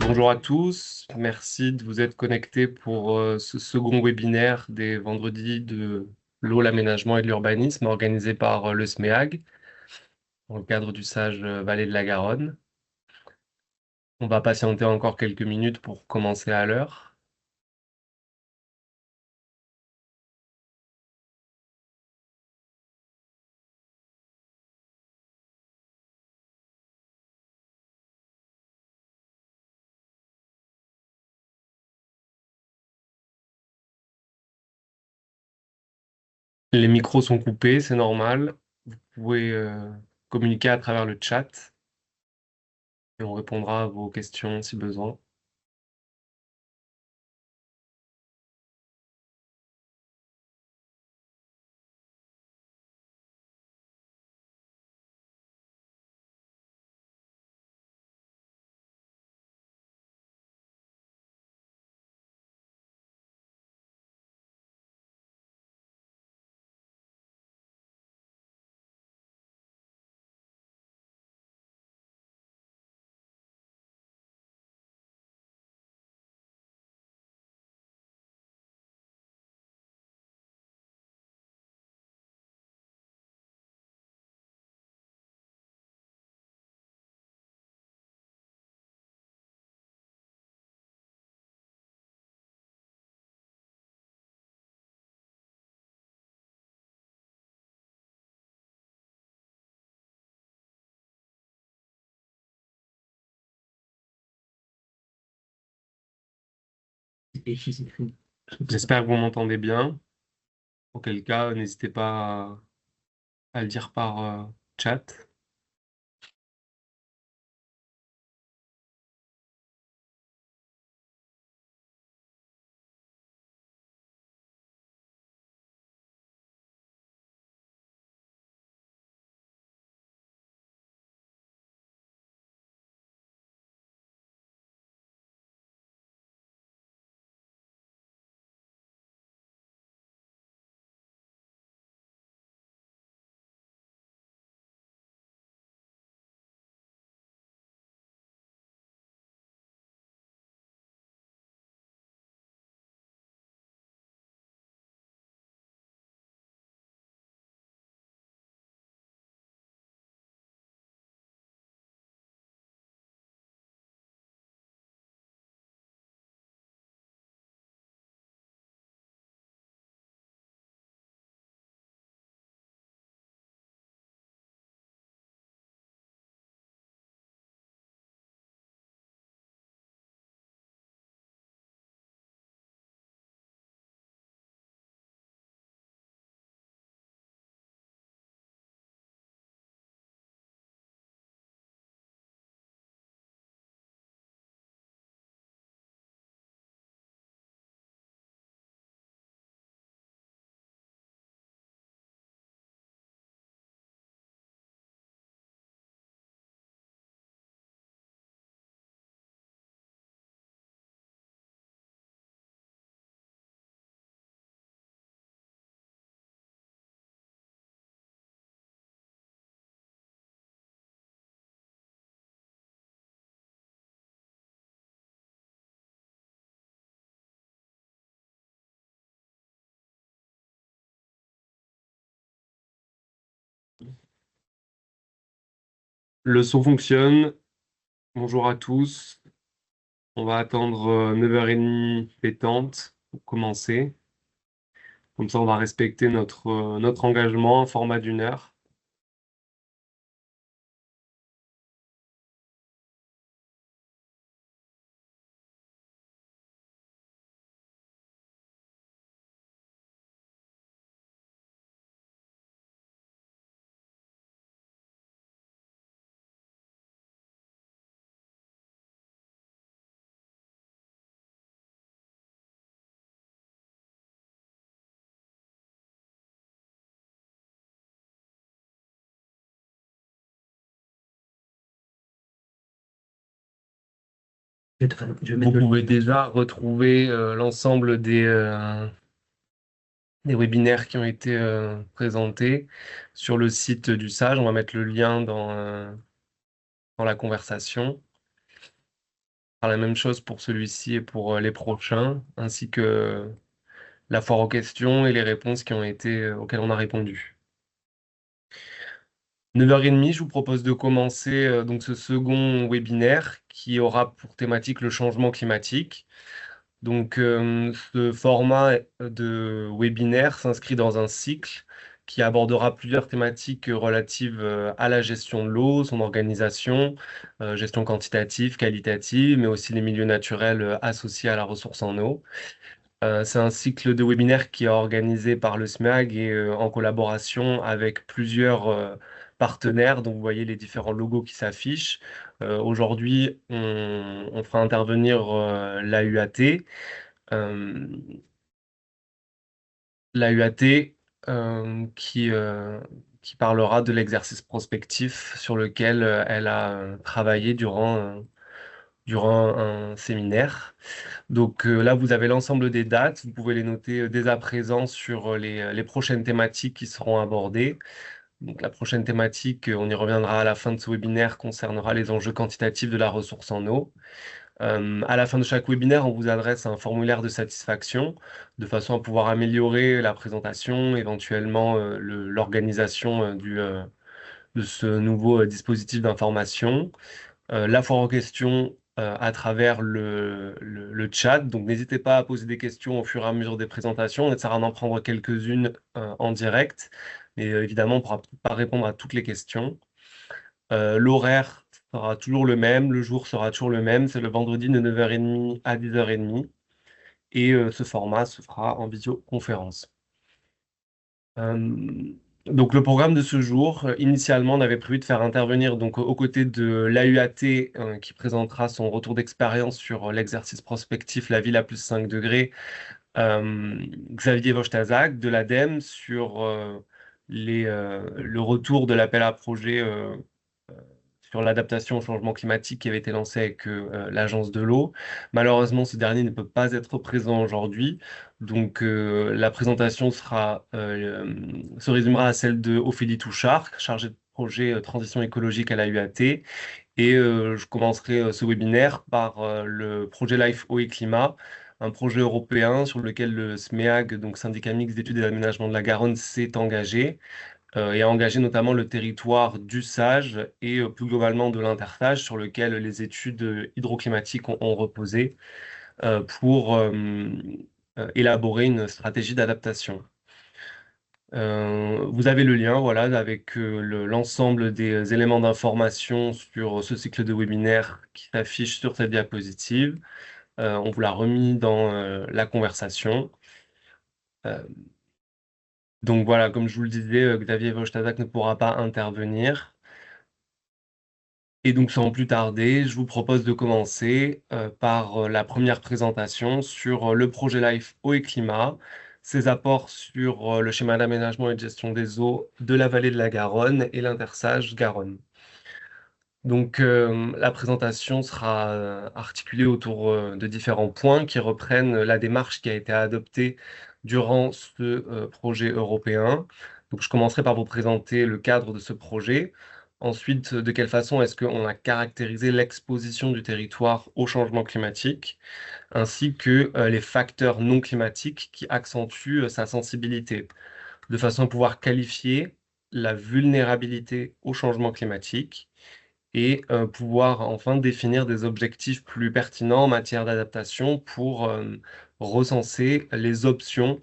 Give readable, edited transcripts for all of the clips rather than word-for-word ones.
Bonjour à tous, merci de vous être connectés pour ce second webinaire des vendredis de l'eau, l'aménagement et de l'urbanisme organisé par le SMEAG dans le cadre du SAGE Vallée de la Garonne. On va patienter encore quelques minutes pour commencer à l'heure. Les micros sont coupés, c'est normal. Vous pouvez communiquer à travers le chat et on répondra à vos questions si besoin. J'espère que vous m'entendez bien. Auquel cas, n'hésitez pas à le dire par chat. Le son fonctionne. Bonjour à tous. On va attendre 9h30 pétante pour commencer. Comme ça, on va respecter notre engagement, un format d'1 heure. Vous pouvez déjà retrouver l'ensemble des webinaires qui ont été présentés sur le site du SAGE. On va mettre le lien dans la conversation. sera la même chose pour celui-ci et pour les prochains, ainsi que la foire aux questions et les réponses auxquelles on a répondu. 9h30, je vous propose de commencer donc ce second webinaire qui aura pour thématique le changement climatique. Donc, ce format de webinaire s'inscrit dans un cycle qui abordera plusieurs thématiques relatives à la gestion de l'eau, son organisation, gestion quantitative, qualitative, mais aussi les milieux naturels associés à la ressource en eau. C'est un cycle de webinaire qui est organisé par le SMEAG et en collaboration avec plusieurs partenaires. Donc, vous voyez les différents logos qui s'affichent. Aujourd'hui, on fera intervenir l'AUAT. L'AUAT qui parlera de l'exercice prospectif sur lequel elle a travaillé durant un séminaire. Donc là, vous avez l'ensemble des dates. Vous pouvez les noter dès à présent sur les prochaines thématiques qui seront abordées. Donc la prochaine thématique, on y reviendra à la fin de ce webinaire, concernera les enjeux quantitatifs de la ressource en eau. À la fin de chaque webinaire, on vous adresse un formulaire de satisfaction de façon à pouvoir améliorer la présentation, éventuellement l'organisation de ce nouveau dispositif d'information. La foire en question à travers le chat. Donc n'hésitez pas à poser des questions au fur et à mesure des présentations. On essaiera d'en prendre quelques-unes en direct. Mais évidemment, on ne pourra pas répondre à toutes les questions. L'horaire sera toujours le même, le jour sera toujours le même, c'est le vendredi de 9h30 à 10h30 et ce format se fera en visioconférence. Donc le programme de ce jour, initialement, on avait prévu de faire intervenir donc aux côtés de l'AUAT qui présentera son retour d'expérience sur l'exercice prospectif La ville à plus 5 degrés, Xavier Vochtazak de l'ADEME sur le retour de l'appel à projet sur l'adaptation au changement climatique qui avait été lancé avec l'Agence de l'eau. Malheureusement, ce dernier ne peut pas être présent aujourd'hui. Donc, la présentation se résumera à celle de Ophélie Touchard, chargée de projet transition écologique à la UAT. Et je commencerai ce webinaire par le projet Life Eau et Climat, un projet européen sur lequel le SMEAG, donc syndicat mixte d'études et d'aménagement de la Garonne, s'est engagé et a engagé notamment le territoire du Sage et plus globalement de l'Intertage sur lequel les études hydroclimatiques ont reposé pour élaborer une stratégie d'adaptation. Vous avez le lien, voilà, avec l'ensemble des éléments d'information sur ce cycle de webinaire qui s'affiche sur cette diapositive. On vous l'a remis dans la conversation. Donc voilà, comme je vous le disais, Xavier Vochtazak ne pourra pas intervenir. Et donc, sans plus tarder, je vous propose de commencer par la première présentation sur le projet LIFE Eau et Climat, ses apports sur le schéma d'aménagement et de gestion des eaux de la vallée de la Garonne et l'intersage Garonne. Donc, la présentation sera articulée autour de différents points qui reprennent la démarche qui a été adoptée durant ce projet européen. Donc, je commencerai par vous présenter le cadre de ce projet. Ensuite, de quelle façon est-ce qu'on a caractérisé l'exposition du territoire au changement climatique, ainsi que les facteurs non climatiques qui accentuent sa sensibilité, de façon à pouvoir qualifier la vulnérabilité au changement climatique et pouvoir enfin définir des objectifs plus pertinents en matière d'adaptation pour recenser les options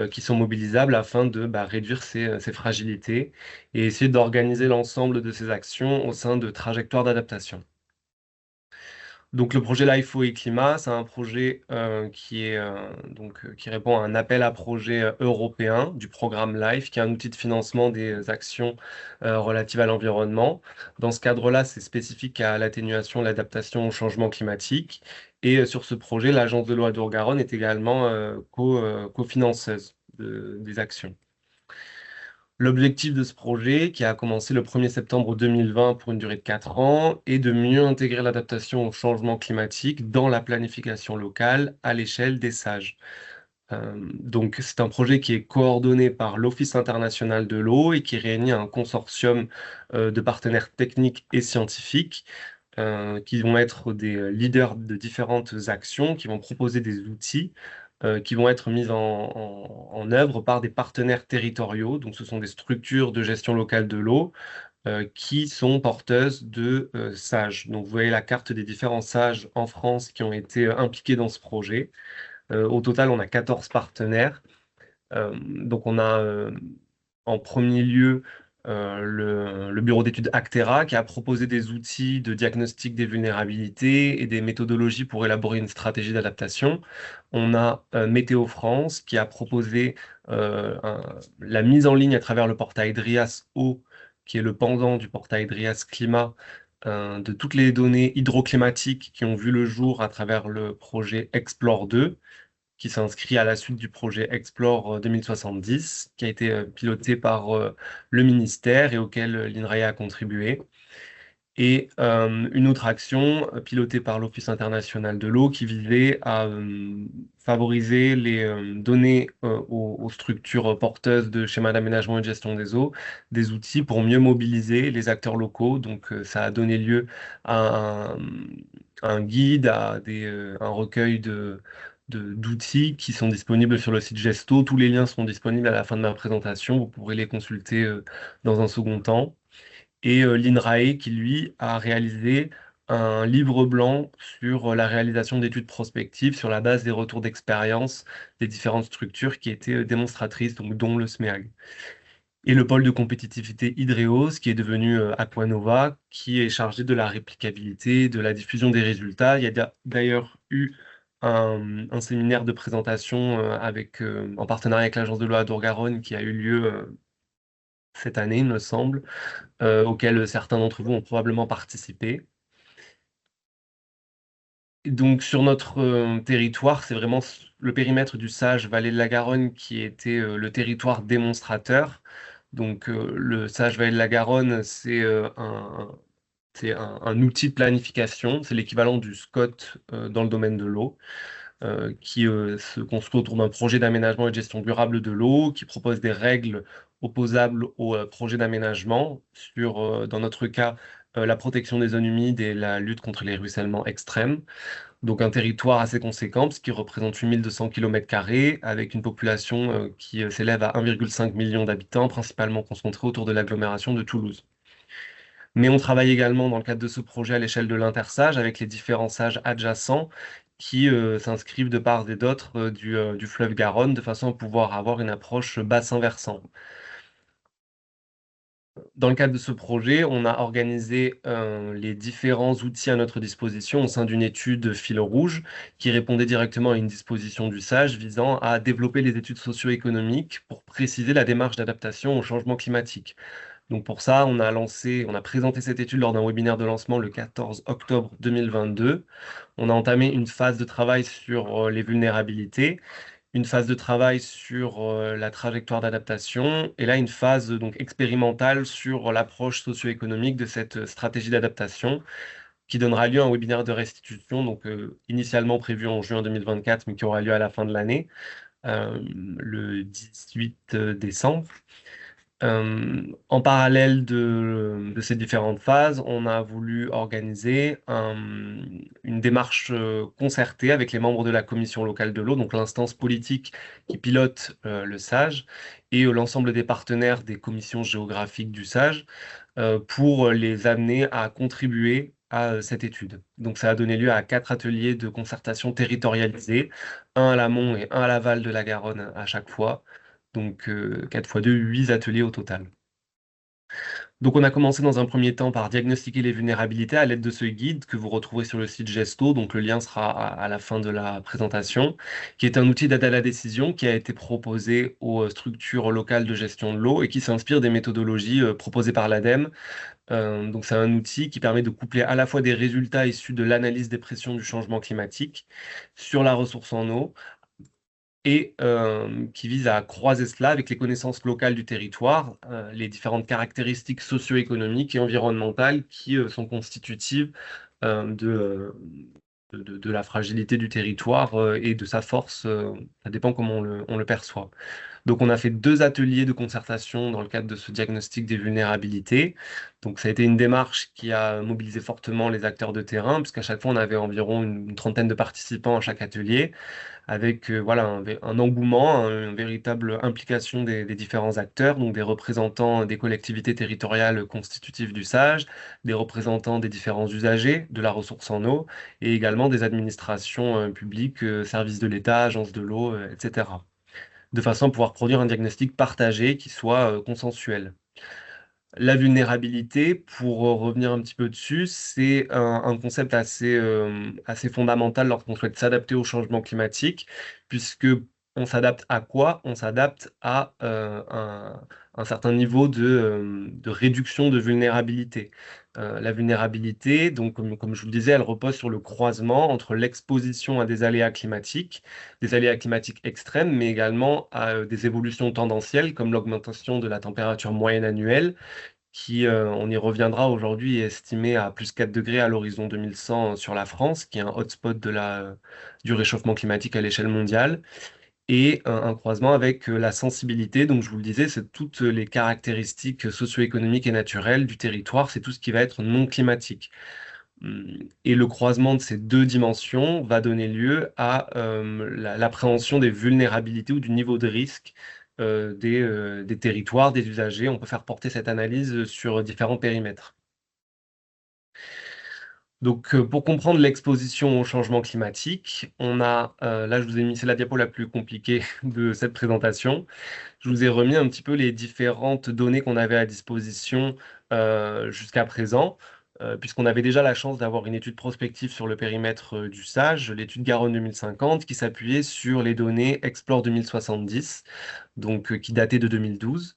qui sont mobilisables afin de réduire ces fragilités et essayer d'organiser l'ensemble de ces actions au sein de trajectoires d'adaptation. Donc le projet LIFO et Climat, c'est un projet qui répond à un appel à projet européen du programme LIFE, qui est un outil de financement des actions relatives à l'environnement. Dans ce cadre-là, c'est spécifique à l'atténuation et l'adaptation au changement climatique. Et sur ce projet, l'Agence de l'eau Adour-Garonne est également cofinanceuse des actions. L'objectif de ce projet, qui a commencé le 1er septembre 2020 pour une durée de 4 ans, est de mieux intégrer l'adaptation au changement climatique dans la planification locale à l'échelle des SAGE. Donc, c'est un projet qui est coordonné par l'Office international de l'eau et qui réunit un consortium de partenaires techniques et scientifiques qui vont être des leaders de différentes actions, qui vont proposer des outils qui vont être mis en œuvre par des partenaires territoriaux. Donc, ce sont des structures de gestion locale de l'eau qui sont porteuses de SAGE. Donc, vous voyez la carte des différents SAGE en France qui ont été impliqués dans ce projet. Au total, on a 14 partenaires. Donc, on a en premier lieu le bureau d'études Actera qui a proposé des outils de diagnostic des vulnérabilités et des méthodologies pour élaborer une stratégie d'adaptation. On a Météo France qui a proposé la mise en ligne à travers le portail DRIAS Eau, qui est le pendant du portail DRIAS Climat, de toutes les données hydroclimatiques qui ont vu le jour à travers le projet Explore 2 qui s'inscrit à la suite du projet Explore 2070, qui a été piloté par le ministère et auquel l'INRAE a contribué. Et une autre action pilotée par l'Office international de l'eau qui visait à favoriser les données aux structures porteuses de schémas d'aménagement et de gestion des eaux, des outils pour mieux mobiliser les acteurs locaux. Donc ça a donné lieu à un guide, un recueil d'outils qui sont disponibles sur le site Gesto. Tous les liens sont disponibles à la fin de ma présentation. Vous pourrez les consulter dans un second temps. Et l'INRAE qui, lui, a réalisé un livre blanc sur la réalisation d'études prospectives sur la base des retours d'expérience des différentes structures qui étaient démonstratrices, donc dont le SMEAG. Et le pôle de compétitivité Hydreos, qui est devenu Aquanova, qui est chargé de la réplicabilité, de la diffusion des résultats. Il y a d'ailleurs eu un séminaire de présentation en partenariat avec l'Agence de l'eau à Dour-Garonne qui a eu lieu cette année, il me semble, auquel certains d'entre vous ont probablement participé. Donc sur notre territoire, c'est vraiment le périmètre du SAGE Vallée de la Garonne qui était le territoire démonstrateur. Donc le SAGE Vallée de la Garonne, c'est un outil de planification, c'est l'équivalent du SCOT dans le domaine de l'eau. Qui se construit autour d'un projet d'aménagement et de gestion durable de l'eau, qui propose des règles opposables aux projets d'aménagement sur, dans notre cas, la protection des zones humides et la lutte contre les ruissellements extrêmes. Donc un territoire assez conséquent, ce qui représente 8200 km², avec une population qui s'élève à 1,5 million d'habitants, principalement concentrée autour de l'agglomération de Toulouse. Mais on travaille également dans le cadre de ce projet à l'échelle de l'intersage avec les différents sages adjacents qui s'inscrivent de part et d'autre du fleuve Garonne de façon à pouvoir avoir une approche bassin versant. Dans le cadre de ce projet, on a organisé les différents outils à notre disposition au sein d'une étude fil rouge qui répondait directement à une disposition du SAGE visant à développer les études socio-économiques pour préciser la démarche d'adaptation au changement climatique. Donc pour ça, on a présenté cette étude lors d'un webinaire de lancement le 14 octobre 2022. On a entamé une phase de travail sur les vulnérabilités, une phase de travail sur la trajectoire d'adaptation, et là une phase donc expérimentale sur l'approche socio-économique de cette stratégie d'adaptation, qui donnera lieu à un webinaire de restitution, donc initialement prévu en juin 2024, mais qui aura lieu à la fin de l'année, le 18 décembre. En parallèle de ces différentes phases, on a voulu organiser une démarche concertée avec les membres de la commission locale de l'eau, donc l'instance politique qui pilote le SAGE, et l'ensemble des partenaires des commissions géographiques du SAGE, pour les amener à contribuer à cette étude. Donc ça a donné lieu à 4 ateliers de concertation territorialisés, un à l'amont et un à l'aval de la Garonne à chaque fois. Donc 4 fois 2, 8 ateliers au total. Donc on a commencé dans un premier temps par diagnostiquer les vulnérabilités à l'aide de ce guide que vous retrouverez sur le site Gesto, donc le lien sera à la fin de la présentation, qui est un outil d'aide à la décision qui a été proposé aux structures locales de gestion de l'eau et qui s'inspire des méthodologies proposées par l'ADEME. Donc c'est un outil qui permet de coupler à la fois des résultats issus de l'analyse des pressions du changement climatique sur la ressource en eau, et qui vise à croiser cela avec les connaissances locales du territoire, les différentes caractéristiques socio-économiques et environnementales qui sont constitutives de la fragilité du territoire et de sa force. Ça dépend comment on le perçoit. Donc, on a fait 2 ateliers de concertation dans le cadre de ce diagnostic des vulnérabilités. Donc, ça a été une démarche qui a mobilisé fortement les acteurs de terrain, puisqu'à chaque fois, on avait environ une trentaine de participants à chaque atelier, avec voilà, un engouement, une véritable implication des différents acteurs, donc des représentants des collectivités territoriales constitutives du SAGE, des représentants des différents usagers de la ressource en eau, et également des administrations publiques, services de l'État, agences de l'eau, etc. De façon à pouvoir produire un diagnostic partagé qui soit consensuel. La vulnérabilité, pour revenir un petit peu dessus, c'est un concept assez fondamental lorsqu'on souhaite s'adapter au changement climatique, puisque on s'adapte à quoi? On s'adapte à un certain niveau de réduction de vulnérabilité. La vulnérabilité, donc comme je vous le disais, elle repose sur le croisement entre l'exposition à des aléas climatiques extrêmes, mais également à des évolutions tendancielles, comme l'augmentation de la température moyenne annuelle, qui, on y reviendra aujourd'hui, est estimé à plus 4 degrés à l'horizon 2100 sur la France, qui est un hotspot du réchauffement climatique à l'échelle mondiale, et un croisement avec la sensibilité. Donc, je vous le disais, c'est toutes les caractéristiques socio-économiques et naturelles du territoire, c'est tout ce qui va être non climatique. Et le croisement de ces 2 dimensions va donner lieu à l'appréhension des vulnérabilités ou du niveau de risque des territoires, des usagers. On peut faire porter cette analyse sur différents périmètres. Donc, pour comprendre l'exposition au changement climatique, on a, là je vous ai mis, c'est la diapo la plus compliquée de cette présentation. Je vous ai remis un petit peu les différentes données qu'on avait à disposition jusqu'à présent, puisqu'on avait déjà la chance d'avoir une étude prospective sur le périmètre du SAGE, l'étude Garonne 2050, qui s'appuyait sur les données Explore 2070, donc qui dataient de 2012.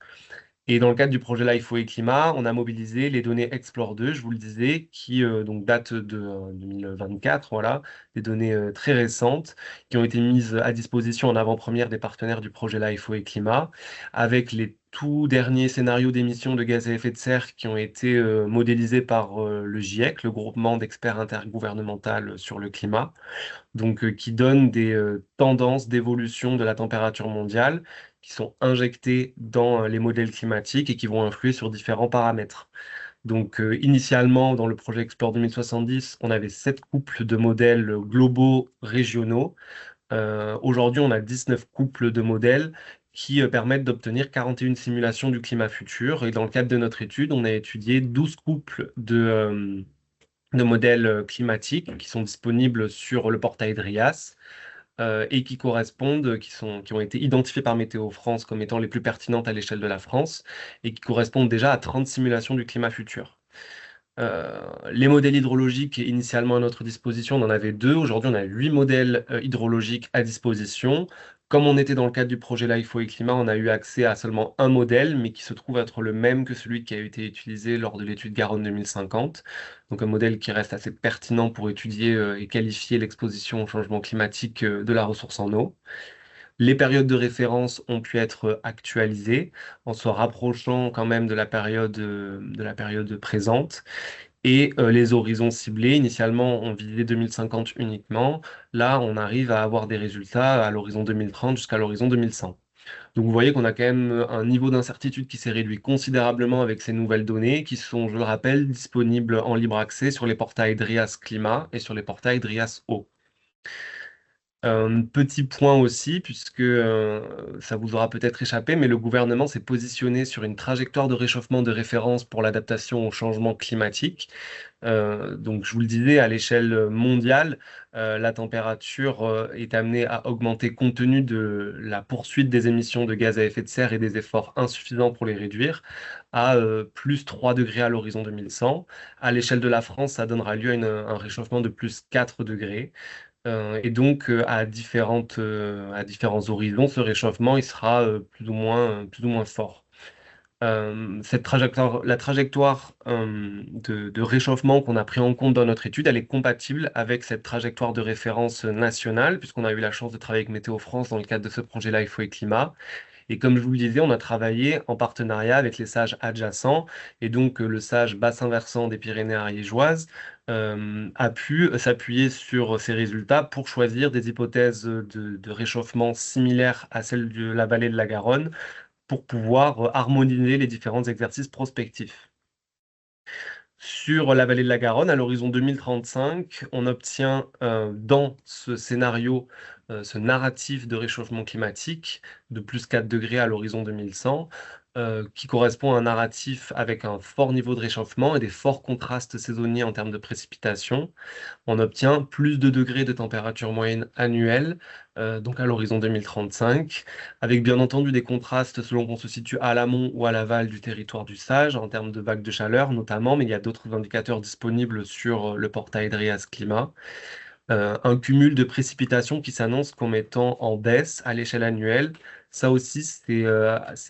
Et dans le cadre du projet Life et Climat, on a mobilisé les données Explore 2, je vous le disais, qui donc datent de 2024, voilà, des données très récentes qui ont été mises à disposition en avant-première des partenaires du projet Life et Climat, avec les tout derniers scénarios d'émissions de gaz à effet de serre qui ont été modélisés par le GIEC, le groupement d'experts intergouvernemental sur le climat, donc qui donnent des tendances d'évolution de la température mondiale qui sont injectées dans les modèles climatiques et qui vont influer sur différents paramètres. Donc, initialement, dans le projet Explore 2070, on avait 7 couples de modèles globaux régionaux. Aujourd'hui, on a 19 couples de modèles qui permettent d'obtenir 41 simulations du climat futur. Et dans le cadre de notre étude, on a étudié 12 couples de modèles climatiques qui sont disponibles sur le portail DRIAS et qui correspondent, qui ont été identifiés par Météo France comme étant les plus pertinentes à l'échelle de la France et qui correspondent déjà à 30 simulations du climat futur. Les modèles hydrologiques initialement à notre disposition, on en avait 2. Aujourd'hui, on a 8 modèles hydrologiques à disposition. Comme on était dans le cadre du projet LIFO et Climat, on a eu accès à seulement un modèle, mais qui se trouve être le même que celui qui a été utilisé lors de l'étude Garonne 2050. Donc un modèle qui reste assez pertinent pour étudier et qualifier l'exposition au changement climatique de la ressource en eau. Les périodes de référence ont pu être actualisées en se rapprochant quand même de la période présente. Et les horizons ciblés, initialement, on visait 2050 uniquement. Là, on arrive à avoir des résultats à l'horizon 2030 jusqu'à l'horizon 2100. Donc vous voyez qu'on a quand même un niveau d'incertitude qui s'est réduit considérablement avec ces nouvelles données qui sont, je le rappelle, disponibles en libre accès sur les portails DRIAS Climat et sur les portails DRIAS Eau. Petit point aussi, puisque ça vous aura peut-être échappé, mais le gouvernement s'est positionné sur une trajectoire de réchauffement de référence pour l'adaptation au changement climatique. Donc, je vous le disais, à l'échelle mondiale, la température est amenée à augmenter compte tenu de la poursuite des émissions de gaz à effet de serre et des efforts insuffisants pour les réduire, à plus 3 degrés à l'horizon 2100. À l'échelle de la France, ça donnera lieu à un réchauffement de plus 4 degrés. Et donc, à différents horizons, ce réchauffement, il sera plus ou moins fort. La trajectoire de réchauffement qu'on a pris en compte dans notre étude, elle est compatible avec cette trajectoire de référence nationale, puisqu'on a eu la chance de travailler avec Météo France dans le cadre de ce projet Life et Climat. Et comme je vous le disais, on a travaillé en partenariat avec les sages adjacents, et donc le sage bassin versant des Pyrénées ariégeoises a pu s'appuyer sur ces résultats pour choisir des hypothèses de réchauffement similaires à celles de la vallée de la Garonne pour pouvoir harmoniser les différents exercices prospectifs. Sur la vallée de la Garonne, à l'horizon 2035, on obtient dans ce scénario, ce narratif de réchauffement climatique de plus 4 degrés à l'horizon 2100, qui correspond à un narratif avec un fort niveau de réchauffement et des forts contrastes saisonniers en termes de précipitations. On obtient plus de degrés de température moyenne annuelle, donc à l'horizon 2035, avec bien entendu des contrastes selon qu'on se situe à l'amont ou à l'aval du territoire du Sage, en termes de vagues de chaleur notamment, mais il y a d'autres indicateurs disponibles sur le portail DRIAS Climat. Un cumul de précipitations qui s'annonce comme étant en baisse à l'échelle annuelle. Ça aussi, c'est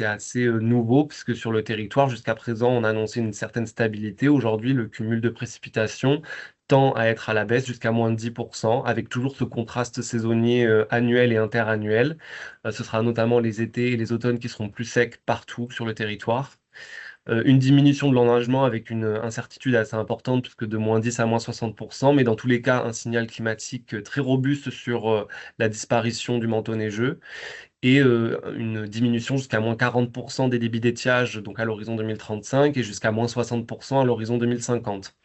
assez nouveau, puisque sur le territoire, jusqu'à présent, on a annoncé une certaine stabilité. Aujourd'hui, le cumul de précipitations tend à être à la baisse jusqu'à moins de 10%, avec toujours ce contraste saisonnier annuel et interannuel. Ce sera notamment les étés et les automnes qui seront plus secs partout sur le territoire. Une diminution de l'enneigement avec une incertitude assez importante, puisque de moins 10 à moins 60%, mais dans tous les cas, un signal climatique très robuste sur la disparition du manteau neigeux et une diminution jusqu'à moins 40% des débits d'étiage, donc à l'horizon 2035, et jusqu'à moins 60% à l'horizon 2050.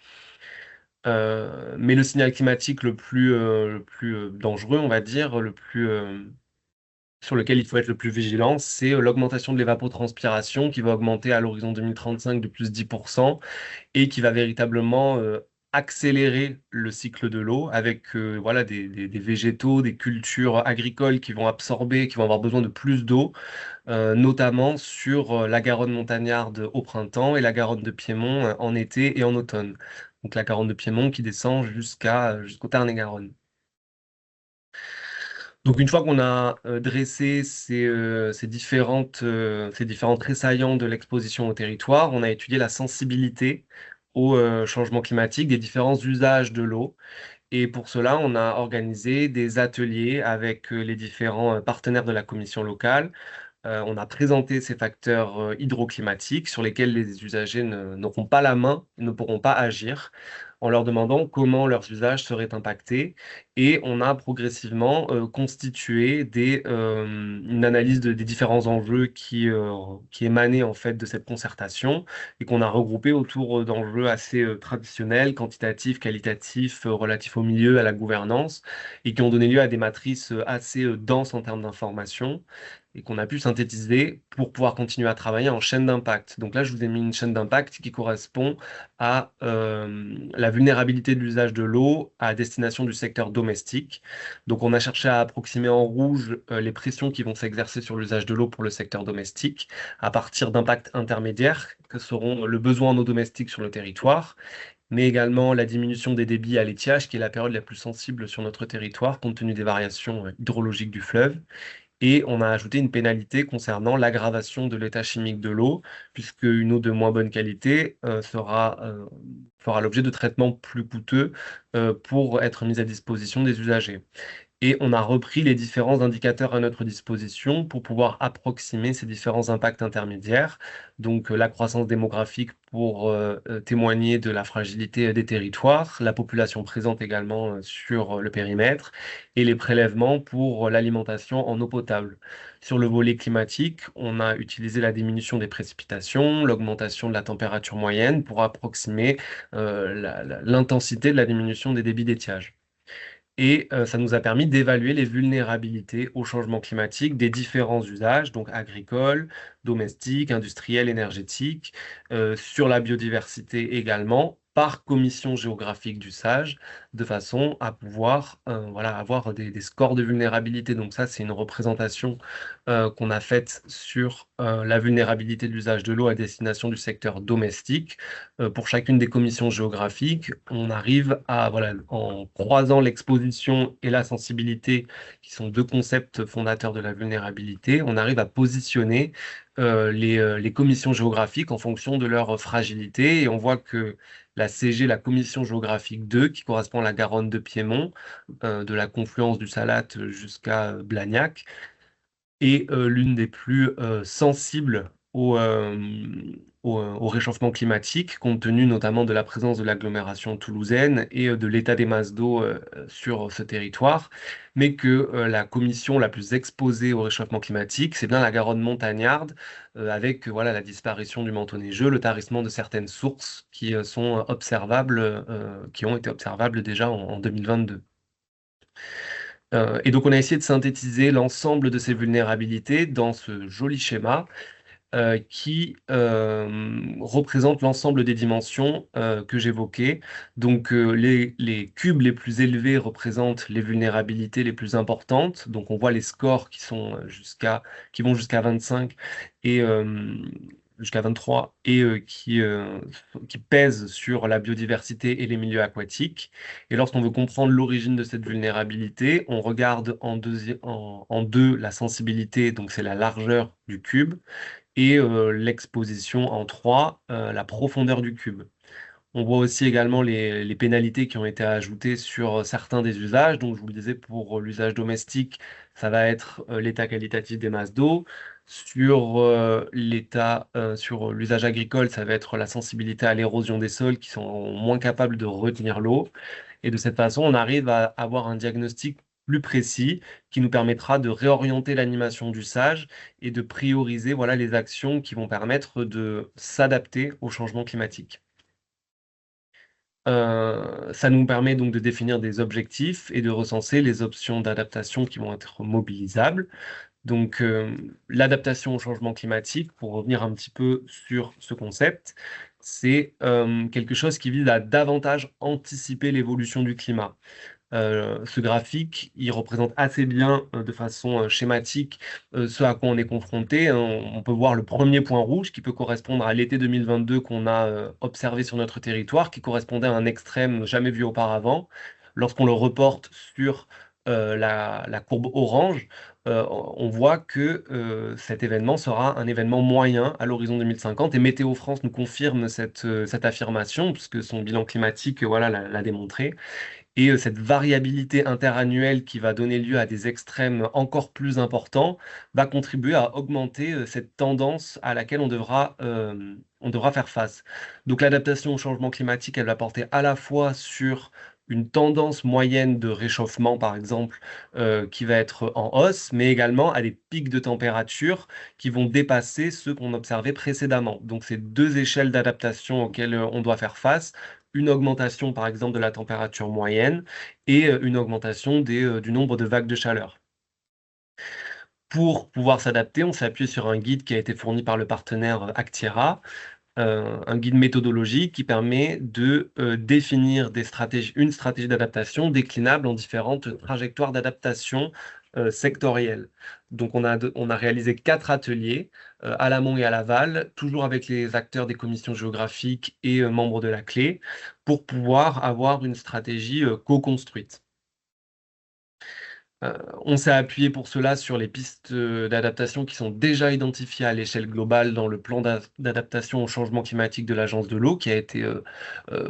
Mais le signal climatique le plus dangereux, on va dire, sur lequel il faut être le plus vigilant, c'est l'augmentation de l'évapotranspiration qui va augmenter à l'horizon 2035 de plus 10% et qui va véritablement accélérer le cycle de l'eau avec voilà, des végétaux, des cultures agricoles qui vont absorber, qui vont avoir besoin de plus d'eau, notamment sur la Garonne montagnarde au printemps et la Garonne de Piémont en été et en automne. Donc la Garonne de Piémont qui descend jusqu'au Tarn-et-Garonne. Donc une fois qu'on a dressé ces différents traits saillants de l'exposition au territoire, on a étudié la sensibilité au changement climatique des différents usages de l'eau. Et pour cela, on a organisé des ateliers avec les différents partenaires de la commission locale. On a présenté ces facteurs hydroclimatiques sur lesquels les usagers n'auront pas la main, ne pourront pas agir, en leur demandant comment leurs usages seraient impactés. Et on a progressivement constitué une analyse des différents enjeux qui émanaient en fait de cette concertation et qu'on a regroupé autour d'enjeux assez traditionnels, quantitatifs, qualitatifs, relatifs au milieu, à la gouvernance, et qui ont donné lieu à des matrices assez denses en termes d'information et qu'on a pu synthétiser pour pouvoir continuer à travailler en chaîne d'impact. Donc là, je vous ai mis une chaîne d'impact qui correspond à la vulnérabilité de l'usage de l'eau à destination du secteur domestique. Donc on a cherché à approximer en rouge les pressions qui vont s'exercer sur l'usage de l'eau pour le secteur domestique à partir d'impacts intermédiaires que seront le besoin en eau domestique sur le territoire, mais également la diminution des débits à l'étiage, qui est la période la plus sensible sur notre territoire compte tenu des variations hydrologiques du fleuve. Et on a ajouté une pénalité concernant l'aggravation de l'état chimique de l'eau, puisque une eau de moins bonne qualité fera l'objet de traitements plus coûteux pour être mise à disposition des usagers. Et on a repris les différents indicateurs à notre disposition pour pouvoir approximer ces différents impacts intermédiaires. Donc la croissance démographique pour témoigner de la fragilité des territoires, la population présente également sur le périmètre, et les prélèvements pour l'alimentation en eau potable. Sur le volet climatique, on a utilisé la diminution des précipitations, l'augmentation de la température moyenne pour approximer l'intensité de la diminution des débits d'étiage. Et ça nous a permis d'évaluer les vulnérabilités au changement climatique des différents usages, donc agricoles, domestiques, industriels, énergétiques, sur la biodiversité également, par commission géographique du SAGE, de façon à pouvoir voilà, avoir des scores de vulnérabilité. Donc ça, c'est une représentation qu'on a faite sur la vulnérabilité de l'usage de l'eau à destination du secteur domestique. Pour chacune des commissions géographiques, on arrive à, voilà, en croisant l'exposition et la sensibilité, qui sont deux concepts fondateurs de la vulnérabilité, on arrive à positionner les commissions géographiques en fonction de leur fragilité. Et on voit que la CG, la commission géographique 2, qui correspond à la Garonne de Piémont, de la confluence du Salat jusqu'à Blagnac, est l'une des plus sensibles au réchauffement climatique, compte tenu notamment de la présence de l'agglomération toulousaine et de l'état des masses d'eau sur ce territoire, mais que la commission la plus exposée au réchauffement climatique, c'est bien la Garonne montagnarde, avec voilà, la disparition du manteau neigeux, le tarissement de certaines sources qui sont observables, qui ont été observables déjà en 2022. Et donc, on a essayé de synthétiser l'ensemble de ces vulnérabilités dans ce joli schéma qui représente l'ensemble des dimensions que j'évoquais. Donc, les cubes les plus élevés représentent les vulnérabilités les plus importantes. Donc, on voit les scores qui vont jusqu'à 25 et jusqu'à 23 et qui pèsent sur la biodiversité et les milieux aquatiques. Et lorsqu'on veut comprendre l'origine de cette vulnérabilité, on regarde en deux la sensibilité, donc c'est la largeur du cube, et l'exposition en 3, la profondeur du cube. On voit aussi également les pénalités qui ont été ajoutées sur certains des usages. Donc, je vous le disais, pour l'usage domestique, ça va être l'état qualitatif des masses d'eau. Sur l'usage agricole, ça va être la sensibilité à l'érosion des sols qui sont moins capables de retenir l'eau. Et de cette façon, on arrive à avoir un diagnostic plus précis qui nous permettra de réorienter l'animation du sage et de prioriser voilà, les actions qui vont permettre de s'adapter au changement climatique. Ça nous permet donc de définir des objectifs et de recenser les options d'adaptation qui vont être mobilisables. Donc, l'adaptation au changement climatique, pour revenir un petit peu sur ce concept, c'est quelque chose qui vise à davantage anticiper l'évolution du climat. Ce graphique, il représente assez bien, de façon schématique, ce à quoi on est confronté, hein. On peut voir le premier point rouge qui peut correspondre à l'été 2022 qu'on a observé sur notre territoire, qui correspondait à un extrême jamais vu auparavant. Lorsqu'on le reporte sur la courbe orange, on voit que cet événement sera un événement moyen à l'horizon 2050 et Météo France nous confirme cette affirmation, puisque son bilan climatique voilà, l'a démontré. Et cette variabilité interannuelle qui va donner lieu à des extrêmes encore plus importants va contribuer à augmenter cette tendance à laquelle on devra faire face. Donc l'adaptation au changement climatique, elle va porter à la fois sur une tendance moyenne de réchauffement, par exemple, qui va être en hausse, mais également à des pics de température qui vont dépasser ceux qu'on observait précédemment. Donc, c'est deux échelles d'adaptation auxquelles on doit faire face, une augmentation, par exemple, de la température moyenne et une augmentation du nombre de vagues de chaleur. Pour pouvoir s'adapter, on s'est appuyé sur un guide qui a été fourni par le partenaire Actiera, un guide méthodologique qui permet de définir une stratégie d'adaptation déclinable en différentes trajectoires d'adaptation sectorielles. Donc, on a réalisé 4 ateliers à l'amont et à l'aval, toujours avec les acteurs des commissions géographiques et membres de la clé, pour pouvoir avoir une stratégie co-construite. On s'est appuyé pour cela sur les pistes d'adaptation qui sont déjà identifiées à l'échelle globale dans le plan d'adaptation au changement climatique de l'Agence de l'eau qui a été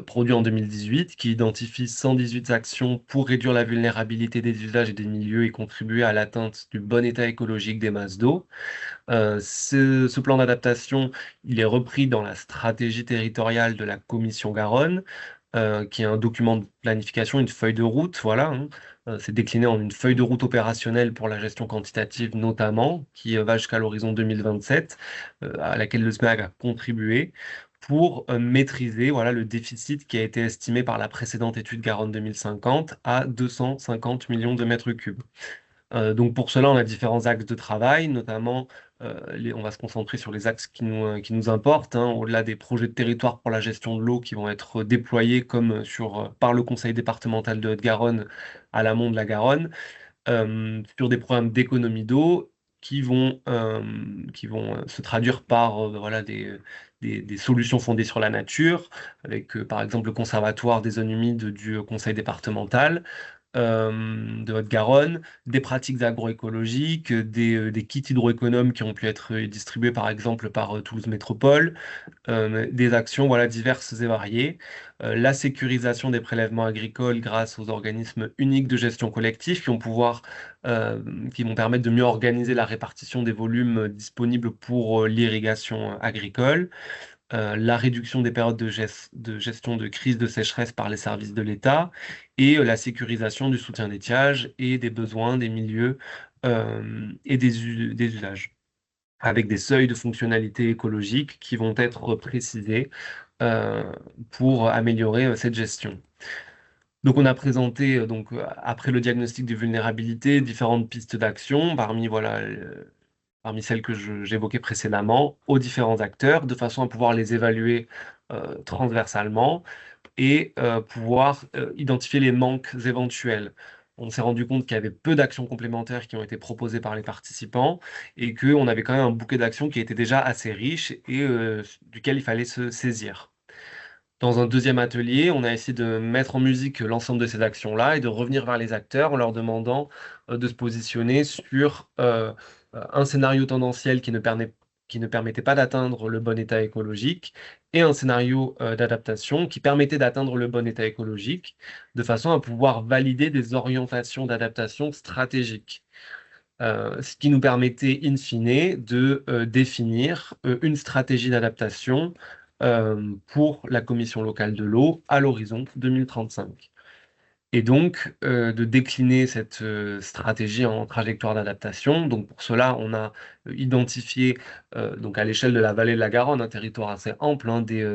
produit en 2018, qui identifie 118 actions pour réduire la vulnérabilité des usages et des milieux et contribuer à l'atteinte du bon état écologique des masses d'eau. Ce plan d'adaptation, il est repris dans la stratégie territoriale de la Commission Garonne, qui est un document de planification, une feuille de route, voilà, hein. C'est décliné en une feuille de route opérationnelle pour la gestion quantitative notamment, qui va jusqu'à l'horizon 2027, à laquelle le SMEAG a contribué pour maîtriser voilà, le déficit qui a été estimé par la précédente étude Garonne 2050 à 250 millions de mètres cubes. Donc pour cela, on a différents axes de travail, notamment on va se concentrer sur les axes qui nous importent, hein, au-delà des projets de territoire pour la gestion de l'eau qui vont être déployés comme par le conseil départemental de Haute-Garonne à l'amont de la Garonne, sur des programmes d'économie d'eau qui vont se traduire par voilà, des solutions fondées sur la nature, avec par exemple le conservatoire des zones humides du conseil départemental, de Haute-Garonne, des pratiques agroécologiques, des kits hydroéconomes qui ont pu être distribués par exemple par Toulouse Métropole, des actions voilà, diverses et variées, la sécurisation des prélèvements agricoles grâce aux organismes uniques de gestion collective qui vont permettre de mieux organiser la répartition des volumes disponibles pour l'irrigation agricole, la réduction des périodes de gestion de crise de sécheresse par les services de l'État et la sécurisation du soutien des tiages et des besoins des milieux et des usages, avec des seuils de fonctionnalité écologique qui vont être précisés euh, pour améliorer cette gestion. Donc on a présenté, après le diagnostic de vulnérabilité, différentes pistes d'action parmi celles que j'évoquais précédemment, aux différents acteurs, de façon à pouvoir les évaluer transversalement et pouvoir identifier les manques éventuels. On s'est rendu compte qu'il y avait peu d'actions complémentaires qui ont été proposées par les participants et qu'on avait quand même un bouquet d'actions qui était déjà assez riche et duquel il fallait se saisir. Dans un deuxième atelier, on a essayé de mettre en musique l'ensemble de ces actions-là et de revenir vers les acteurs en leur demandant de se positionner sur un scénario tendanciel qui ne permettait pas d'atteindre le bon état écologique et un scénario d'adaptation qui permettait d'atteindre le bon état écologique de façon à pouvoir valider des orientations d'adaptation stratégiques. Ce qui nous permettait in fine de définir une stratégie d'adaptation pour la Commission locale de l'eau à l'horizon 2035. Et donc de décliner cette stratégie en trajectoire d'adaptation. Donc pour cela, on a identifié donc à l'échelle de la vallée de la Garonne, un territoire assez ample, hein, des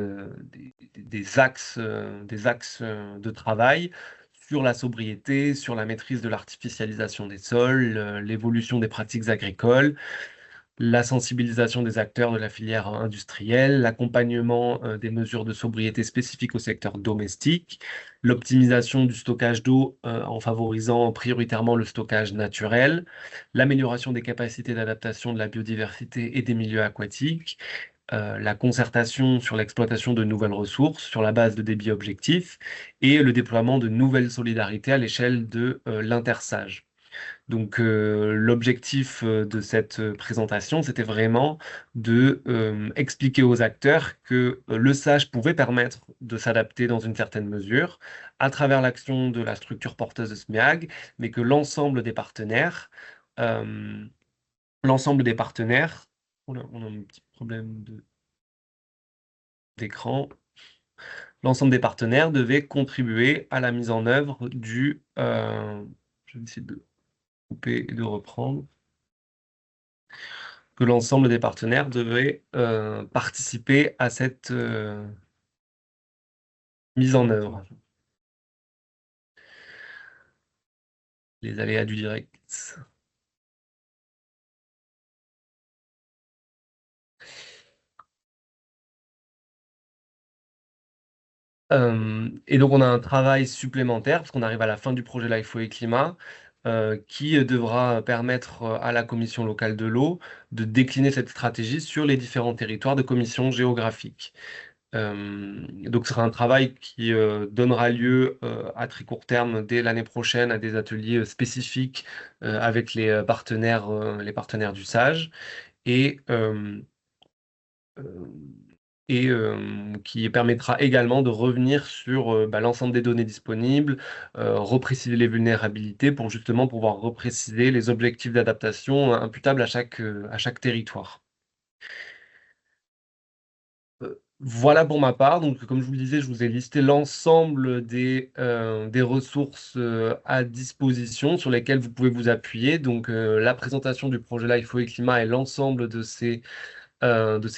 axes de travail sur la sobriété, sur la maîtrise de l'artificialisation des sols, l'évolution des pratiques agricoles, la sensibilisation des acteurs de la filière industrielle, l'accompagnement des mesures de sobriété spécifiques au secteur domestique, l'optimisation du stockage d'eau en favorisant prioritairement le stockage naturel, l'amélioration des capacités d'adaptation de la biodiversité et des milieux aquatiques, la concertation sur l'exploitation de nouvelles ressources sur la base de débits objectifs et le déploiement de nouvelles solidarités à l'échelle de l'intersage. Donc, l'objectif de cette présentation, c'était vraiment de expliquer aux acteurs que le sage pouvait permettre de s'adapter dans une certaine mesure à travers l'action de la structure porteuse de SMEAG, mais que euh, l'ensemble des partenaires, oula, on a un petit problème d'écran, l'ensemble des partenaires devaient contribuer à la mise en œuvre je vais essayer de couper et de reprendre. Que l'ensemble des partenaires devaient participer à cette mise en œuvre. Les aléas du direct. Et donc on a un travail supplémentaire, parce qu'on arrive à la fin du projet Life et Climat, qui devra permettre à la commission locale de l'eau de décliner cette stratégie sur les différents territoires de commission géographique. Donc, ce sera un travail qui donnera lieu à très court terme, dès l'année prochaine, à des ateliers spécifiques avec les partenaires du SAGE et, euh, qui permettra également de revenir sur l'ensemble des données disponibles, repréciser les vulnérabilités pour justement pouvoir repréciser les objectifs d'adaptation imputables à chaque territoire. Voilà pour ma part. Donc, comme je vous le disais, je vous ai listé l'ensemble des ressources à disposition sur lesquelles vous pouvez vous appuyer. Donc, la présentation du projet Life et Climat et l'ensemble de ces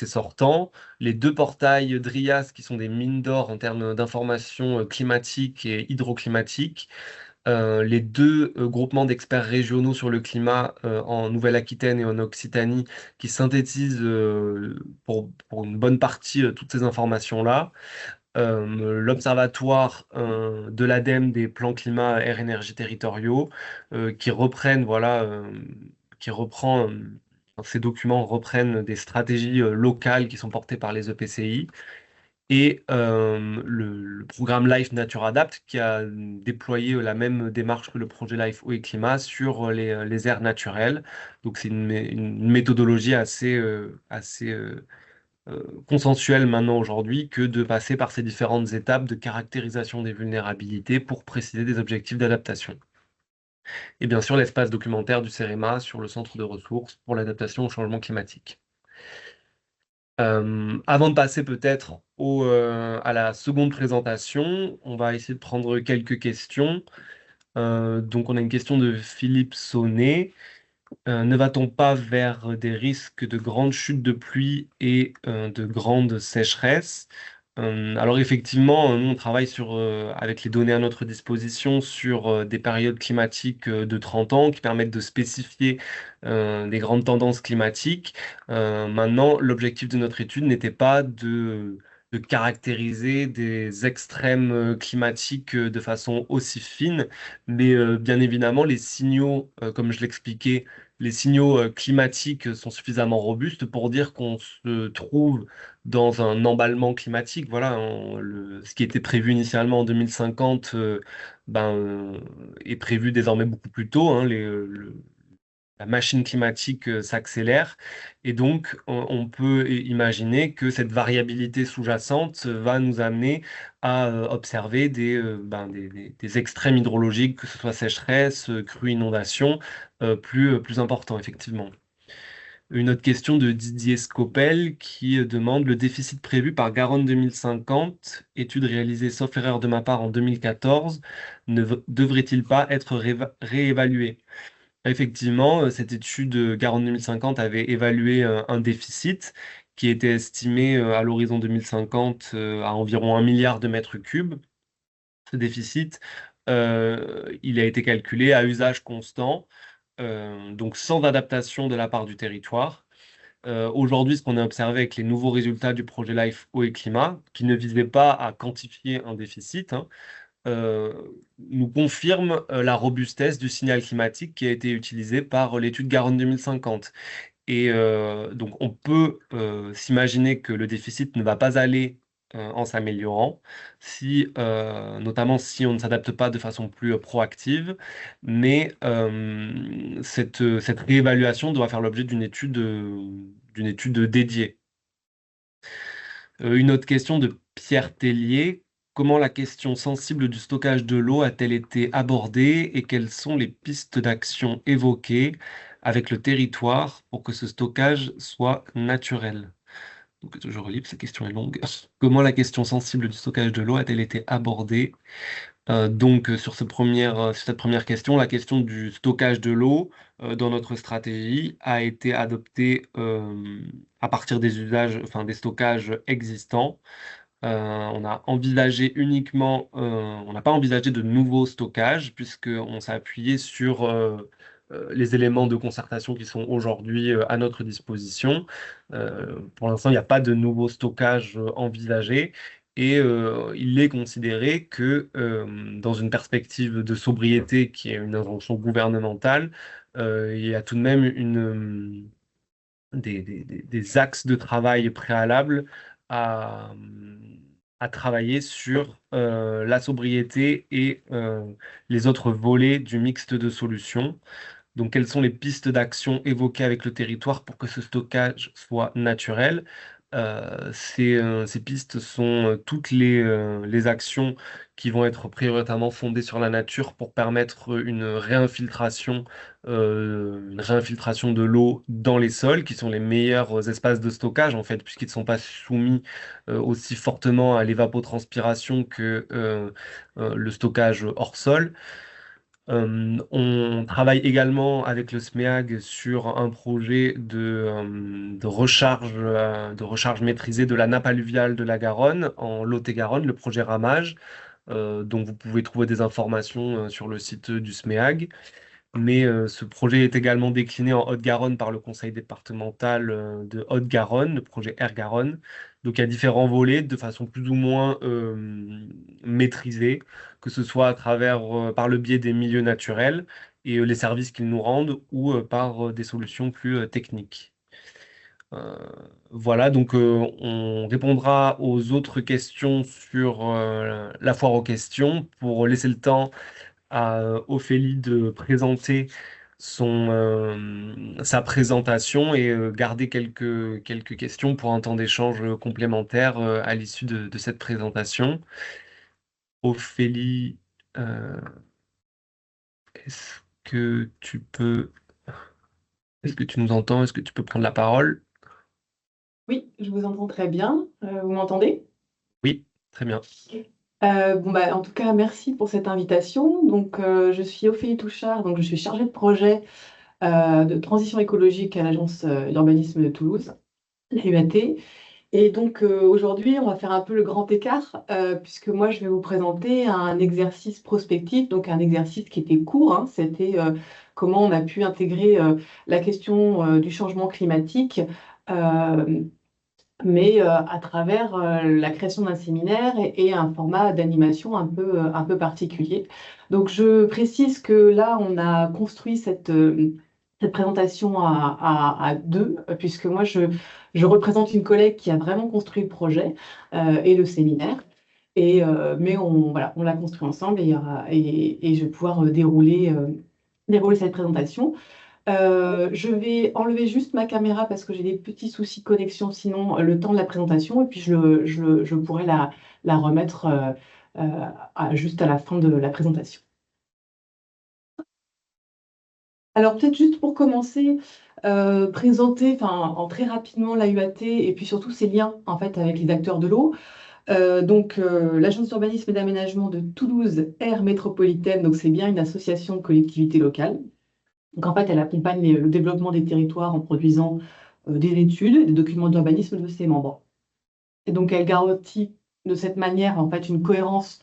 sortants. Les deux portails DRIAS qui sont des mines d'or en termes d'informations climatiques et hydroclimatiques, les deux groupements d'experts régionaux sur le climat en Nouvelle-Aquitaine et en Occitanie qui synthétisent pour une bonne partie toutes ces informations-là. L'Observatoire de l'ADEME des plans climat air énergie territoriaux qui reprennent, voilà, qui reprend, ces documents reprennent des stratégies locales qui sont portées par les EPCI et le programme Life Nature Adapt qui a déployé la même démarche que le projet Life Eau et Climat sur les aires naturelles. Donc c'est une méthodologie assez consensuelle maintenant aujourd'hui que de passer par ces différentes étapes de caractérisation des vulnérabilités pour préciser des objectifs d'adaptation. Et bien sûr, l'espace documentaire du CEREMA sur le centre de ressources pour l'adaptation au changement climatique. Avant de passer peut-être à la seconde présentation, on va essayer de prendre quelques questions. Donc on a une question de Philippe Sonnet. Ne va-t-on pas vers des risques de grandes chutes de pluie et de grandes sécheresses? Alors effectivement, nous on travaille avec les données à notre disposition sur des périodes climatiques de 30 ans qui permettent de spécifier des grandes tendances climatiques. Maintenant, l'objectif de notre étude n'était pas de caractériser des extrêmes climatiques de façon aussi fine, mais bien évidemment, les signaux, comme je l'expliquais, les signaux climatiques sont suffisamment robustes pour dire qu'on se trouve dans un emballement climatique. Voilà, ce qui était prévu initialement en 2050 est prévu désormais beaucoup plus tôt, hein. La machine climatique s'accélère et donc on peut imaginer que cette variabilité sous-jacente va nous amener à observer des extrêmes hydrologiques, que ce soit sécheresse, crues, inondations, plus importants, effectivement. Une autre question de Didier Scopel qui demande le déficit prévu par Garonne 2050, étude réalisée sauf erreur de ma part en 2014, devrait-il pas être réévalué? Effectivement, cette étude Garonne 2050 avait évalué un déficit qui était estimé à l'horizon 2050 à environ 1 milliard de mètres cubes. Ce déficit, il a été calculé à usage constant, donc sans adaptation de la part du territoire. Aujourd'hui, ce qu'on a observé avec les nouveaux résultats du projet Life Eau et Climat, qui ne visait pas à quantifier un déficit, hein, euh, nous confirme la robustesse du signal climatique qui a été utilisé par l'étude Garonne 2050. Et donc, on peut s'imaginer que le déficit ne va pas aller en s'améliorant, notamment si on ne s'adapte pas de façon plus proactive, mais cette réévaluation doit faire l'objet d'une étude dédiée. Une autre question de Pierre Tellier. Comment la question sensible du stockage de l'eau a-t-elle été abordée et quelles sont les pistes d'action évoquées avec le territoire pour que ce stockage soit naturel? Donc, je relis, cette question est longue. Comment la question sensible du stockage de l'eau a-t-elle été abordée? Sur cette première question, la question du stockage de l'eau dans notre stratégie a été adoptée à partir des usages, enfin des stockages existants. On a envisagé on n'a pas envisagé de nouveaux stockages puisqu'on s'est appuyé sur les éléments de concertation qui sont aujourd'hui à notre disposition. Pour l'instant, il n'y a pas de nouveau stockage envisagé et il est considéré que dans une perspective de sobriété qui est une injonction gouvernementale, il y a tout de même des axes de travail préalables à, à travailler sur la sobriété et les autres volets du mixte de solutions. Donc, quelles sont les pistes d'action évoquées avec le territoire pour que ce stockage soit naturel? Ces pistes sont toutes les actions qui vont être prioritairement fondées sur la nature pour permettre une réinfiltration de l'eau dans les sols, qui sont les meilleurs espaces de stockage en fait, puisqu'ils ne sont pas soumis aussi fortement à l'évapotranspiration que le stockage hors sol. On travaille également avec le SMEAG sur un projet de recharge maîtrisée de la nappe alluviale de la Garonne en Lot-et-Garonne, le projet Ramage, dont vous pouvez trouver des informations sur le site du SMEAG. Mais ce projet est également décliné en Haute-Garonne par le conseil départemental de Haute-Garonne, le projet Air-Garonne. Donc il y a différents volets de façon plus ou moins maîtrisée, que ce soit par le biais des milieux naturels et les services qu'ils nous rendent ou par des solutions plus techniques. Euh, voilà, donc on répondra aux autres questions sur la foire aux questions pour laisser le temps à Ophélie de présenter sa présentation et garder quelques questions pour un temps d'échange complémentaire à l'issue de cette présentation. Ophélie, euh, est-ce que tu peux, est-ce que tu nous entends? Est-ce que tu peux prendre la parole? Oui, je vous entends très bien. Vous m'entendez? Oui, très bien. En tout cas, merci pour cette invitation. Je suis Ophélie Touchard, donc je suis chargée de projet de transition écologique à l'Agence d'urbanisme de Toulouse, la UAT. Aujourd'hui, on va faire un peu le grand écart, puisque moi, je vais vous présenter un exercice prospectif, donc un exercice qui était court, hein. C'était comment on a pu intégrer la question du changement climatique. euh, à travers la création d'un séminaire et un format d'animation un peu particulier. Donc, je précise que là, on a construit cette présentation à deux, puisque je représente une collègue qui a vraiment construit le projet et le séminaire. Voilà, on l'a construit ensemble et je vais pouvoir dérouler cette présentation. Je vais enlever juste ma caméra parce que j'ai des petits soucis de connexion, sinon le temps de la présentation, et puis je pourrai la remettre juste à la fin de la présentation. Alors peut-être juste pour commencer, présenter très rapidement la UAT et puis surtout ses liens en fait avec les acteurs de l'eau. L'Agence d'urbanisme et d'aménagement de Toulouse Aire Métropolitaine, donc c'est bien une association de collectivités locales. Donc en fait, elle accompagne le développement des territoires en produisant des études, des documents d'urbanisme de ses membres. Et donc elle garantit de cette manière en fait une cohérence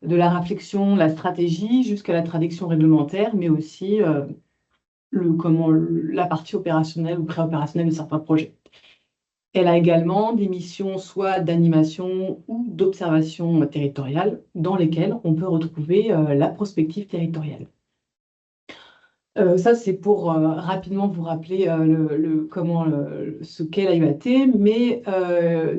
de la réflexion, la stratégie jusqu'à la traduction réglementaire, mais aussi la partie opérationnelle ou préopérationnelle de certains projets. Elle a également des missions soit d'animation ou d'observation territoriale dans lesquelles on peut retrouver la prospective territoriale. Ça, c'est pour rapidement vous rappeler ce qu'est la UAT, mais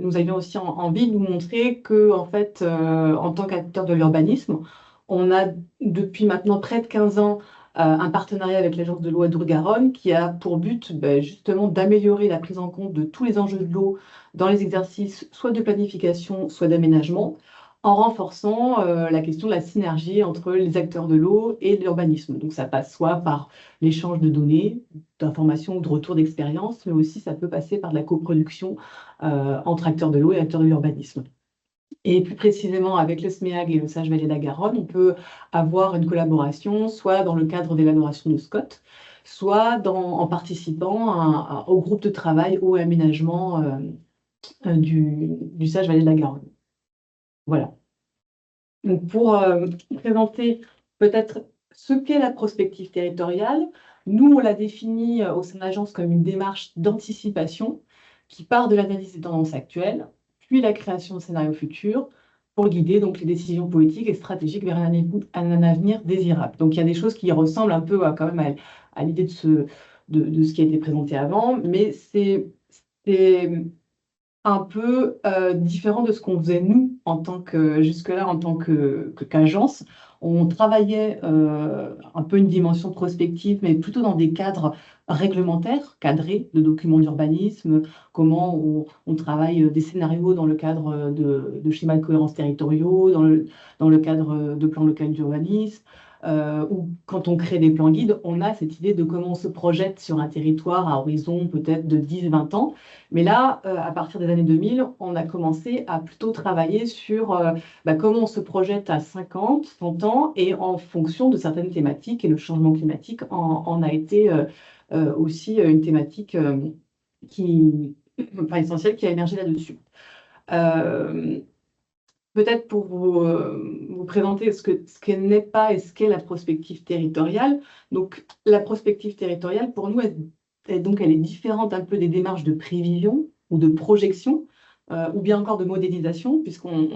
nous avions aussi envie de vous montrer que, en fait, en tant qu'acteur de l'urbanisme, on a depuis maintenant près de 15 ans un partenariat avec l'Agence de l'eau Adour-Garonne qui a pour but justement d'améliorer la prise en compte de tous les enjeux de l'eau dans les exercices soit de planification, soit d'aménagement, en renforçant la question de la synergie entre les acteurs de l'eau et l'urbanisme. Donc ça passe soit par l'échange de données, d'informations ou de retours d'expérience, mais aussi ça peut passer par de la coproduction entre acteurs de l'eau et acteurs de l'urbanisme. Et plus précisément, avec le SMEAG et le Sage Vallée de la Garonne, on peut avoir une collaboration, soit dans le cadre d'élaboration de SCOT, soit en participant au groupe de travail eau et aménagement du Sage Vallée de la Garonne. Voilà. Donc pour présenter peut-être ce qu'est la prospective territoriale, nous, on l'a définit au sein de l'agence comme une démarche d'anticipation qui part de l'analyse des tendances actuelles, puis la création de scénarios futurs pour guider donc les décisions politiques et stratégiques vers un avenir désirable. Donc il y a des choses qui ressemblent un peu quand même à l'idée de ce qui a été présenté avant, mais c'est un peu différent de ce qu'on faisait nous jusque-là en tant qu'agence. On travaillait un peu une dimension prospective, mais plutôt dans des cadres réglementaires, cadrés de documents d'urbanisme, comment on travaille des scénarios dans le cadre de schémas de cohérence territoriaux, dans le cadre de plans locaux d'urbanisme. Ou quand on crée des plans guides, on a cette idée de comment on se projette sur un territoire à horizon peut-être de 10-20 ans. Mais là, à partir des années 2000, on a commencé à plutôt travailler sur comment on se projette à 50, 100 ans et en fonction de certaines thématiques. Et le changement climatique en a été aussi une thématique essentielle qui a émergé là-dessus. Euh, Peut-être pour vous présenter ce qu'elle n'est pas et ce qu'est la prospective territoriale. Donc, la prospective territoriale, pour nous, elle est différente un peu des démarches de prévision ou de projection, ou bien encore de modélisation, puisqu'on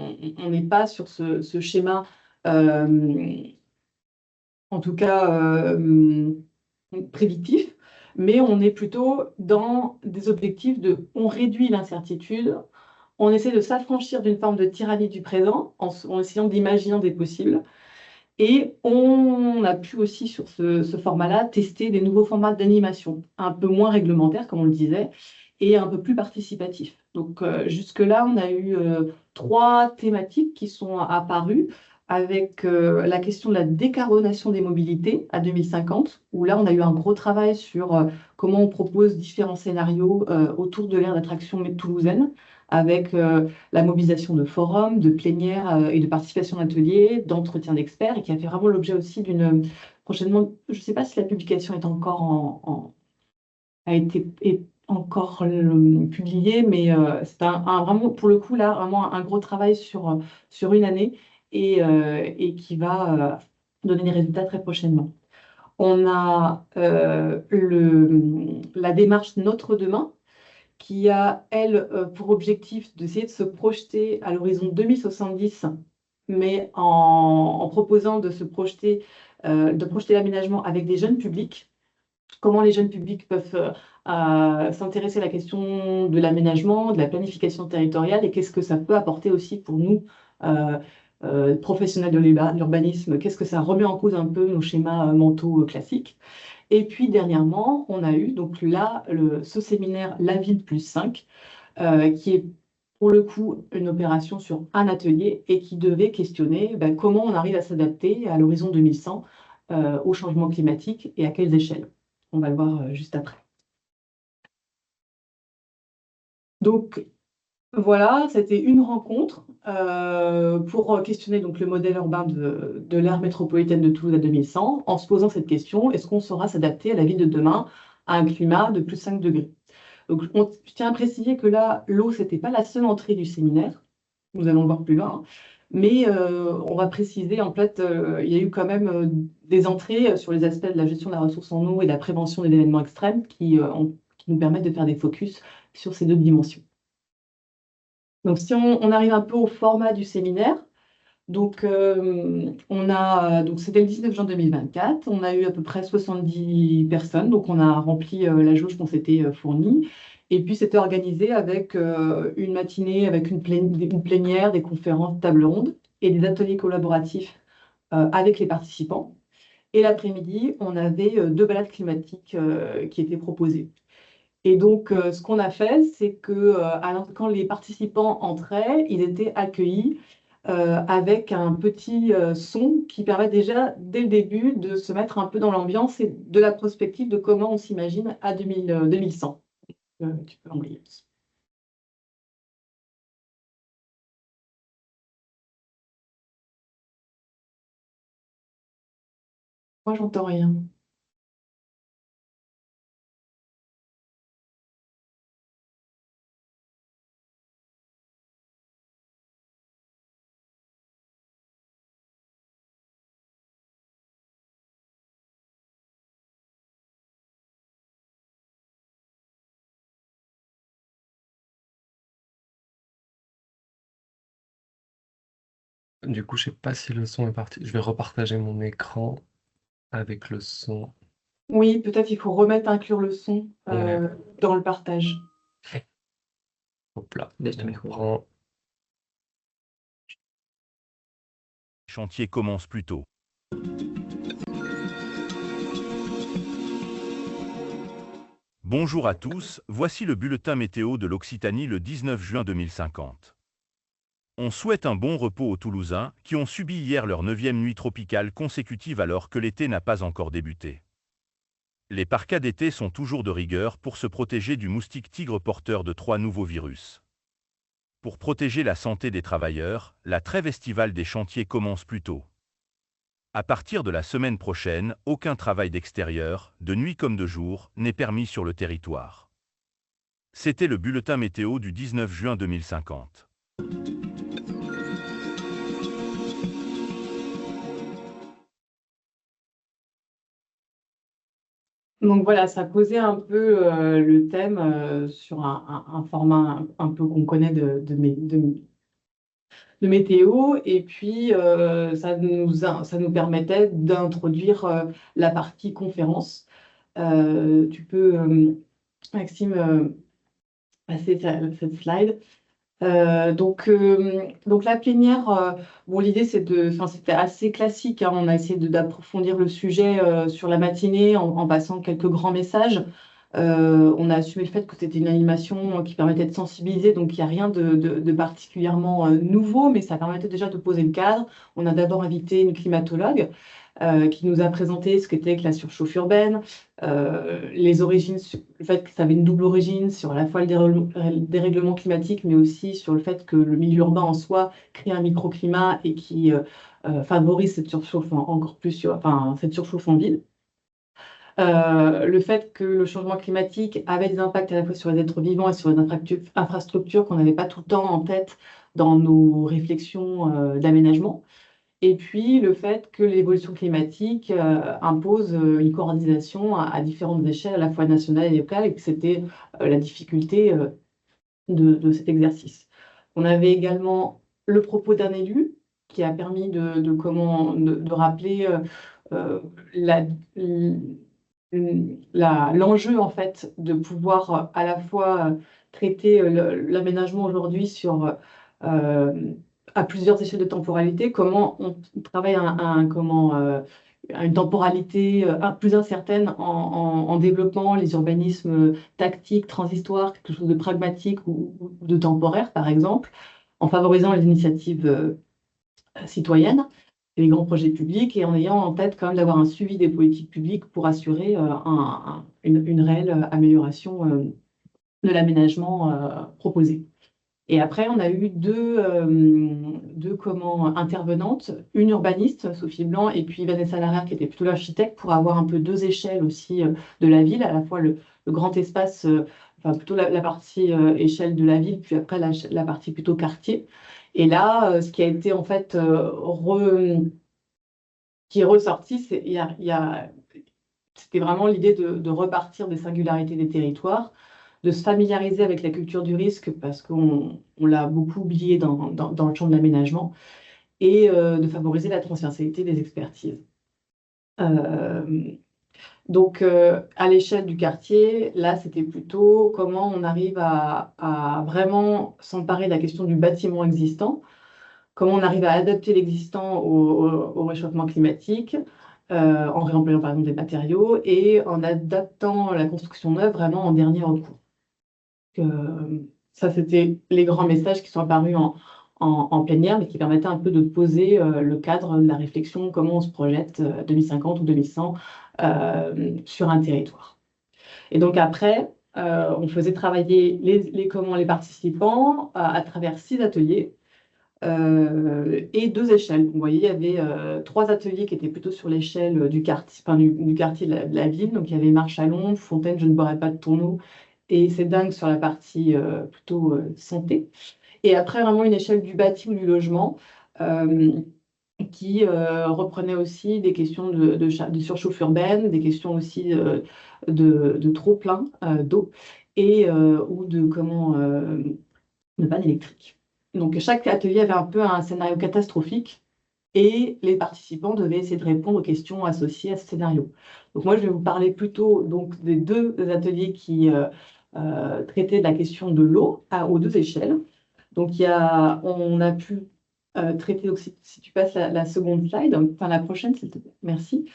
n'est pas sur ce schéma, en tout cas prédictif, Mais on est plutôt dans des objectifs de on réduit l'incertitude, on essaie de s'affranchir d'une forme de tyrannie du présent en essayant d'imaginer des possibles. Et on a pu aussi, sur ce format-là, tester des nouveaux formats d'animation, un peu moins réglementaires, comme on le disait, et un peu plus participatifs. Donc, jusque-là, on a eu trois thématiques qui sont apparues, avec la question de la décarbonation des mobilités à 2050, où là, on a eu un gros travail sur comment on propose différents scénarios autour de l'aire d'attraction toulousaine, avec la mobilisation de forums, de plénières et de participation d'ateliers, d'entretiens d'experts, et qui a fait vraiment l'objet aussi d'une prochainement, je ne sais pas si la publication est encore est encore publiée, mais c'est vraiment, pour le coup, là, vraiment un gros travail sur une année et qui va donner des résultats très prochainement. On a la démarche Notre Demain, qui a, elle, pour objectif d'essayer de se projeter à l'horizon 2070, mais en proposant de projeter l'aménagement avec des jeunes publics. Comment les jeunes publics peuvent s'intéresser à la question de l'aménagement, de la planification territoriale, et qu'est-ce que ça peut apporter aussi pour nous, euh, professionnels de l'urbanisme, qu'est-ce que ça remet en cause un peu nos schémas mentaux classiques. Et puis dernièrement, on a eu donc là ce séminaire La Ville plus 5, qui est pour le coup une opération sur un atelier et qui devait questionner comment on arrive à s'adapter à l'horizon 2100 au changement climatique et à quelles échelles. On va le voir juste après. Donc voilà, c'était une rencontre pour questionner donc, le modèle urbain de l'aire métropolitaine de Toulouse à 2100, en se posant cette question, est-ce qu'on saura s'adapter à la ville de demain à un climat de plus 5 degrés? Donc, je tiens à préciser que là, l'eau, ce n'était pas la seule entrée du séminaire, nous allons le voir plus loin, hein. Mais on va préciser, en fait, il y a eu quand même des entrées sur les aspects de la gestion de la ressource en eau et de la prévention des événements extrêmes qui nous permettent de faire des focus sur ces deux dimensions. Donc, si on arrive un peu au format du séminaire, donc, donc c'était le 19 juin 2024, on a eu à peu près 70 personnes, donc on a rempli la jauge qu'on s'était fournie. Et puis, c'était organisé avec une matinée, avec une plénière, des conférences, tables rondes et des ateliers collaboratifs avec les participants. Et l'après-midi, on avait deux balades climatiques qui étaient proposées. Et donc, ce qu'on a fait, c'est que quand les participants entraient, ils étaient accueillis avec un petit son qui permet déjà, dès le début, de se mettre un peu dans l'ambiance et de la prospective de comment on s'imagine à 2100. Tu peux l'envoyer. Moi, j'entends rien. Du coup, je sais pas si le son est parti. Je vais repartager mon écran avec le son. Oui, peut-être il faut inclure le son Ouais. dans le partage. Hop là. Baisse ton On micro. reprend. Chantier commence plus tôt. Bonjour à tous, voici le bulletin météo de l'Occitanie le 19 juin 2050. On souhaite un bon repos aux Toulousains qui ont subi hier leur 9e nuit tropicale consécutive alors que l'été n'a pas encore débuté. Les parkas d'été sont toujours de rigueur pour se protéger du moustique tigre porteur de 3 nouveaux virus. Pour protéger la santé des travailleurs, la trêve estivale des chantiers commence plus tôt. À partir de la semaine prochaine, aucun travail d'extérieur, de nuit comme de jour, n'est permis sur le territoire. C'était le bulletin météo du 19 juin 2050. Donc voilà, ça posait un peu le thème sur un format un peu qu'on connaît de météo. Et puis, ça nous permettait d'introduire la partie conférence Tu peux, Maxime, passer cette slide. Donc la plénière, bon, l'idée c'était assez classique, hein. On a essayé d'approfondir le sujet sur la matinée en passant quelques grands messages. On a assumé le fait que c'était une animation qui permettait de sensibiliser, donc il n'y a rien de particulièrement nouveau, mais ça permettait déjà de poser le cadre. On a d'abord invité une climatologue qui nous a présenté ce qu'était que la surchauffe urbaine, les origines, le fait que ça avait une double origine sur à la fois le dérèglement climatique, mais aussi sur le fait que le milieu urbain en soi crée un microclimat et qui favorise cette surchauffe encore plus, cette surchauffe en ville. Le fait que le changement climatique avait des impacts à la fois sur les êtres vivants et sur les infrastructures qu'on n'avait pas tout le temps en tête dans nos réflexions d'aménagement. Et puis le fait que l'évolution climatique impose une coordination à différentes échelles, à la fois nationale et locale, et que c'était la difficulté de cet exercice. On avait également le propos d'un élu qui a permis de rappeler l'enjeu en fait de pouvoir à la fois traiter l'aménagement aujourd'hui à plusieurs échelles de temporalité, comment on travaille à une temporalité plus incertaine en développant les urbanismes tactiques, transistoires, quelque chose de pragmatique ou de temporaire, par exemple, en favorisant les initiatives citoyennes, les grands projets publics, et en ayant en tête quand même d'avoir un suivi des politiques publiques pour assurer une réelle amélioration de l'aménagement proposé. Et après, on a eu deux intervenantes, une urbaniste, Sophie Blanc, et puis Vanessa Larère, qui était plutôt l'architecte, pour avoir un peu deux échelles aussi de la ville, à la fois le grand espace, enfin plutôt la partie échelle de la ville, puis après la partie plutôt quartier. Et là, ce qui a été en fait qui est ressorti, c'était vraiment l'idée de repartir des singularités des territoires, de se familiariser avec la culture du risque parce qu'on l'a beaucoup oublié dans le champ de l'aménagement, et de favoriser la transversalité des expertises. Donc, à l'échelle du quartier, là, c'était plutôt comment on arrive à vraiment s'emparer de la question du bâtiment existant, comment on arrive à adapter l'existant au réchauffement climatique, en réemployant par exemple des matériaux et en adaptant la construction neuve vraiment en dernier recours. Ça, c'était les grands messages qui sont apparus en plénière, mais qui permettaient un peu de poser le cadre de la réflexion, comment on se projette 2050 ou 2100 sur un territoire. Et donc après, on faisait travailler les participants à travers 6 ateliers et 2 échelles. Vous voyez, il y avait 3 ateliers qui étaient plutôt sur l'échelle du quartier, du quartier de la ville. Donc il y avait Marche à Londres, Fontaine, Je ne boirai pas de ton eau, et C'est dingue sur la partie plutôt santé. Et après, vraiment une échelle du bâti ou du logement qui reprenait aussi des questions de surchauffe urbaine, des questions aussi de trop-plein d'eau et ou de panne électrique. Donc chaque atelier avait un peu un scénario catastrophique et les participants devaient essayer de répondre aux questions associées à ce scénario. Donc moi, je vais vous parler plutôt donc, des 2 ateliers qui traitaient de la question de l'eau aux 2 échelles. Donc on a pu traiter, donc si tu passes la seconde slide, enfin la prochaine, s'il te plaît, merci.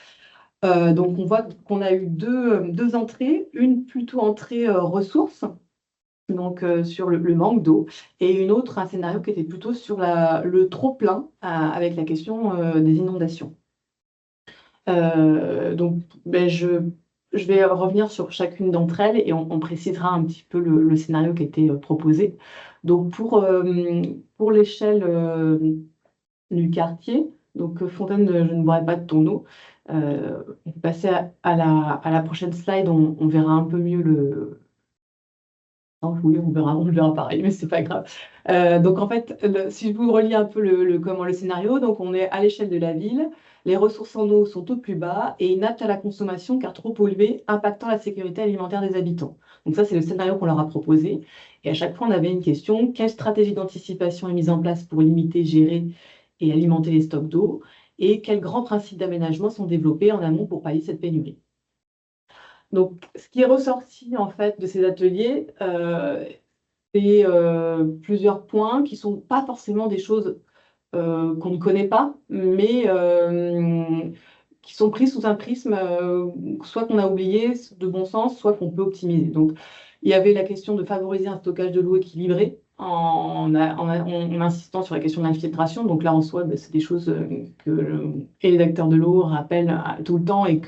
Donc on voit qu'on a eu deux entrées, une plutôt entrée ressources, donc sur le manque d'eau, et une autre, un scénario qui était plutôt sur le trop-plein avec la question des inondations. Donc je vais revenir sur chacune d'entre elles et on précisera un petit peu le scénario qui était proposé. Donc pour l'échelle du quartier, donc Fontaine, je ne boirai pas de ton eau. On peut passer à la prochaine slide, on verra un peu mieux le... Non, oui, on le verra pareil, mais c'est pas grave. Donc en fait, si je vous relis un peu le scénario, donc on est à l'échelle de la ville, les ressources en eau sont au plus bas et inaptes à la consommation car trop polluées, impactant la sécurité alimentaire des habitants. Donc ça, c'est le scénario qu'on leur a proposé. Et à chaque fois, on avait une question, quelle stratégie d'anticipation est mise en place pour limiter, gérer et alimenter les stocks d'eau? Et quels grands principes d'aménagement sont développés en amont pour pallier cette pénurie? Donc, ce qui est ressorti en fait de ces ateliers, c'est plusieurs points qui sont pas forcément des choses qu'on ne connaît pas, mais qui sont prises sous un prisme soit qu'on a oublié de bon sens, soit qu'on peut optimiser. Donc, il y avait la question de favoriser un stockage de l'eau équilibré en insistant sur la question de l'infiltration. Donc là, en soi, ben, c'est des choses et les acteurs de l'eau rappellent tout le temps et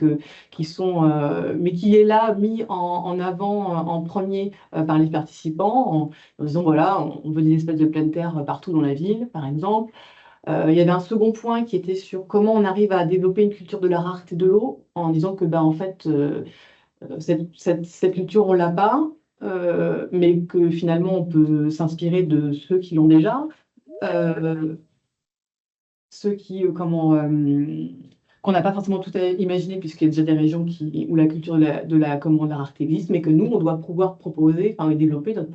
qui sont, mais qui est là mis en avant en premier par les participants en disant voilà, on veut des espaces de pleine terre partout dans la ville, par exemple. Il y avait un second point qui était sur comment on arrive à développer une culture de la rareté de l'eau en disant que ben, en fait, cette culture, on l'a pas, mais que finalement, on peut s'inspirer de ceux qui l'ont déjà, euh, ceux qui, qu'on n'a pas forcément tout à imaginer, puisqu'il y a déjà des régions où la culture de la rareté existe, mais que nous, on doit pouvoir proposer, enfin, et développer notre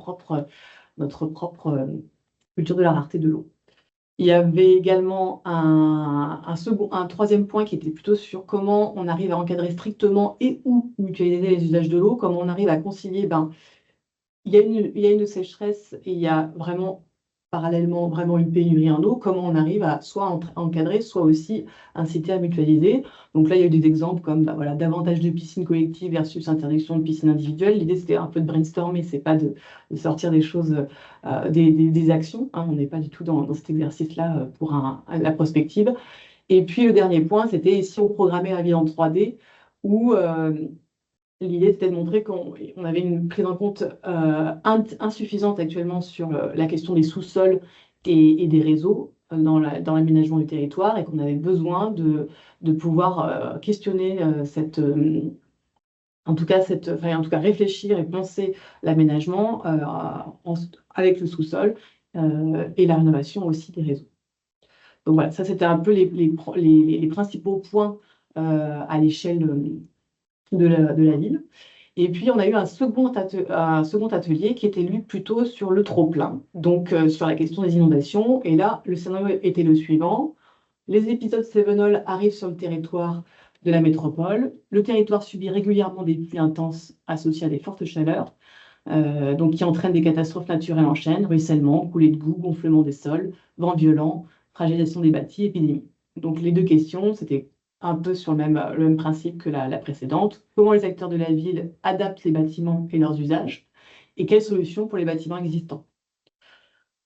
propre culture de la rareté de l'eau. Il y avait également un troisième point qui était plutôt sur comment on arrive à encadrer strictement et ou mutualiser les usages de l'eau, comment on arrive à concilier, ben, il y a une sécheresse et il y a vraiment parallèlement vraiment une pénurie en eau, comment on arrive à soit encadrer, soit aussi inciter à mutualiser. Donc là, il y a eu des exemples comme bah, voilà, davantage de piscines collectives versus interdiction de piscines individuelles. L'idée, c'était un peu de brainstormer, c'est pas de sortir des choses, des actions. Hein. On n'est pas du tout dans cet exercice-là pour la prospective. Et puis le dernier point, c'était si on programmait la ville en 3D, où l'idée, c'était de montrer qu'on avait une prise en compte insuffisante actuellement sur la question des sous-sols et des réseaux dans l'aménagement du territoire et qu'on avait besoin de pouvoir questionner en tout cas, réfléchir et penser l'aménagement avec le sous-sol et la rénovation aussi des réseaux. Donc voilà, ça c'était un peu les principaux points à l'échelle de la ville. Et puis, on a eu un second atelier qui était lui plutôt sur le trop-plein, donc sur la question des inondations. Et là, le scénario était le suivant. Les épisodes Cévenol arrivent sur le territoire de la métropole. Le territoire subit régulièrement des pluies intenses associées à des fortes chaleurs, donc qui entraînent des catastrophes naturelles en chaîne, ruissellement, coulées de boue, gonflement des sols, vents violents, fragilisation des bâtis, épidémies. Donc les deux questions, c'était un peu sur le même principe que la précédente. Comment les acteurs de la ville adaptent les bâtiments et leurs usages et quelles solutions pour les bâtiments existants.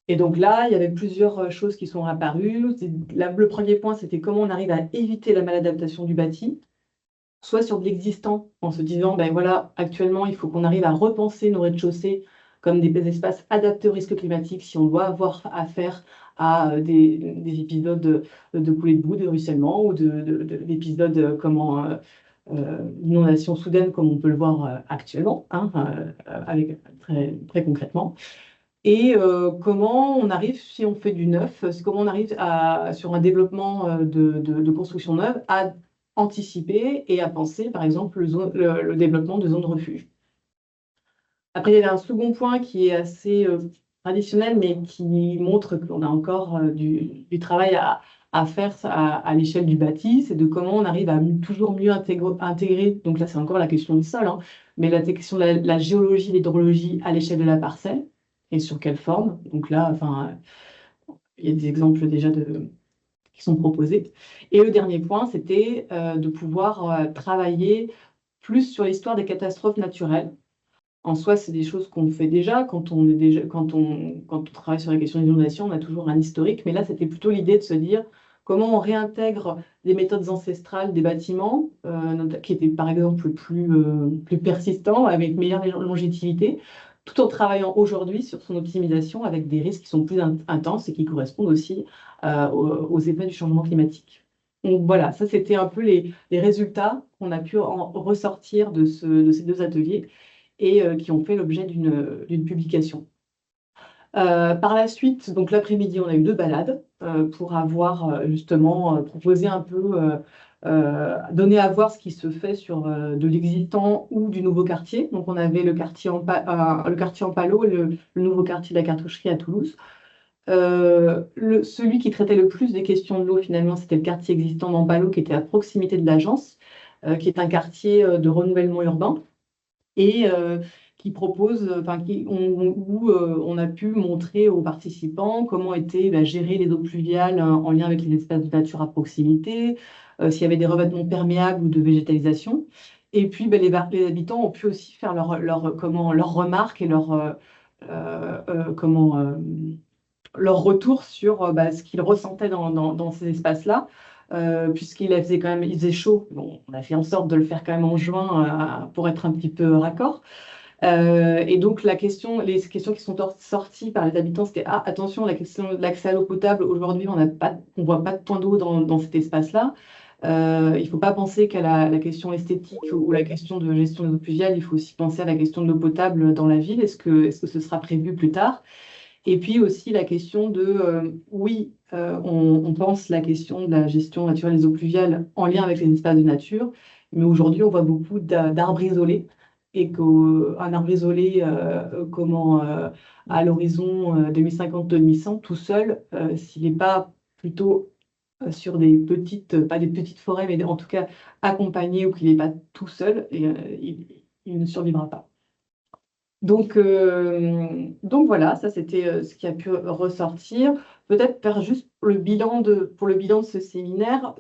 Et donc là, il y avait plusieurs choses qui sont apparues. Le premier point, c'était comment on arrive à éviter la maladaptation du bâti, soit sur de l'existant, en se disant, ben voilà, actuellement, il faut qu'on arrive à repenser nos rez-de-chaussée comme des espaces adaptés au risque climatique si on doit avoir affaire à des épisodes de coulée de boue, de ruissellement ou d'épisodes d'inondation soudaine comme on peut le voir actuellement, hein, avec, très concrètement. Et comment on arrive, si on fait du neuf, comment on arrive sur un développement de construction neuve à anticiper et à penser, par exemple, le développement de zones de refuge. Après, il y a un second point qui est assez traditionnel, mais qui montre qu'on a encore du travail à faire à l'échelle du bâti, c'est de comment on arrive à toujours mieux intégrer, donc là c'est encore la question du sol, hein, mais la question de la géologie, l'hydrologie à l'échelle de la parcelle, et sur quelle forme. Donc là, enfin, il y a des exemples déjà qui sont proposés. Et le dernier point, c'était de pouvoir travailler plus sur l'histoire des catastrophes naturelles. En soi, c'est des choses qu'on fait déjà. Quand on travaille sur la question des inondations, on a toujours un historique. Mais là, c'était plutôt l'idée de se dire comment on réintègre des méthodes ancestrales des bâtiments, qui étaient par exemple plus persistants, avec meilleure longévité, tout en travaillant aujourd'hui sur son optimisation avec des risques qui sont plus intenses et qui correspondent aussi aux effets du changement climatique. Donc voilà, ça c'était un peu les résultats qu'on a pu ressortir de ces deux ateliers et qui ont fait l'objet d'une publication. Par la suite, donc l'après-midi, on a eu 2 balades pour avoir justement proposé un peu, donner à voir ce qui se fait sur de l'existant ou du nouveau quartier. Donc on avait le quartier en Palo et le nouveau quartier de la Cartoucherie à Toulouse. Celui qui traitait le plus des questions de l'eau, finalement, c'était le quartier existant d'Ampalo, qui était à proximité de l'agence, qui est un quartier de renouvellement urbain, et qui propose, où on a pu montrer aux participants comment étaient gérées les eaux pluviales en lien avec les espaces de nature à proximité, s'il y avait des revêtements perméables ou de végétalisation. Et puis, les habitants ont pu aussi faire leurs remarques et leur retour sur ce qu'ils ressentaient dans ces espaces-là, puisqu'il faisait quand même, il faisait chaud. Bon, on a fait en sorte de le faire quand même en juin pour être un petit peu raccord. Et donc, les questions qui sont sorties par les habitants, c'était ah, attention, la question de l'accès à l'eau potable, aujourd'hui, on voit pas de point d'eau dans cet espace-là. Il ne faut pas penser qu'à la question esthétique ou la question de gestion des eaux pluviales, il faut aussi penser à la question de l'eau potable dans la ville. Est-ce que ce sera prévu plus tard? Et puis aussi la question oui, on pense la question de la gestion naturelle des eaux pluviales en lien avec les espaces de nature, mais aujourd'hui on voit beaucoup d'arbres isolés et qu'un arbre isolé, à l'horizon 2050-2100, tout seul, s'il n'est pas plutôt sur pas des petites forêts, mais en tout cas accompagné ou qu'il n'est pas tout seul, il ne survivra pas. Donc voilà, ça c'était ce qui a pu ressortir. Peut-être faire juste pour le bilan de ce séminaire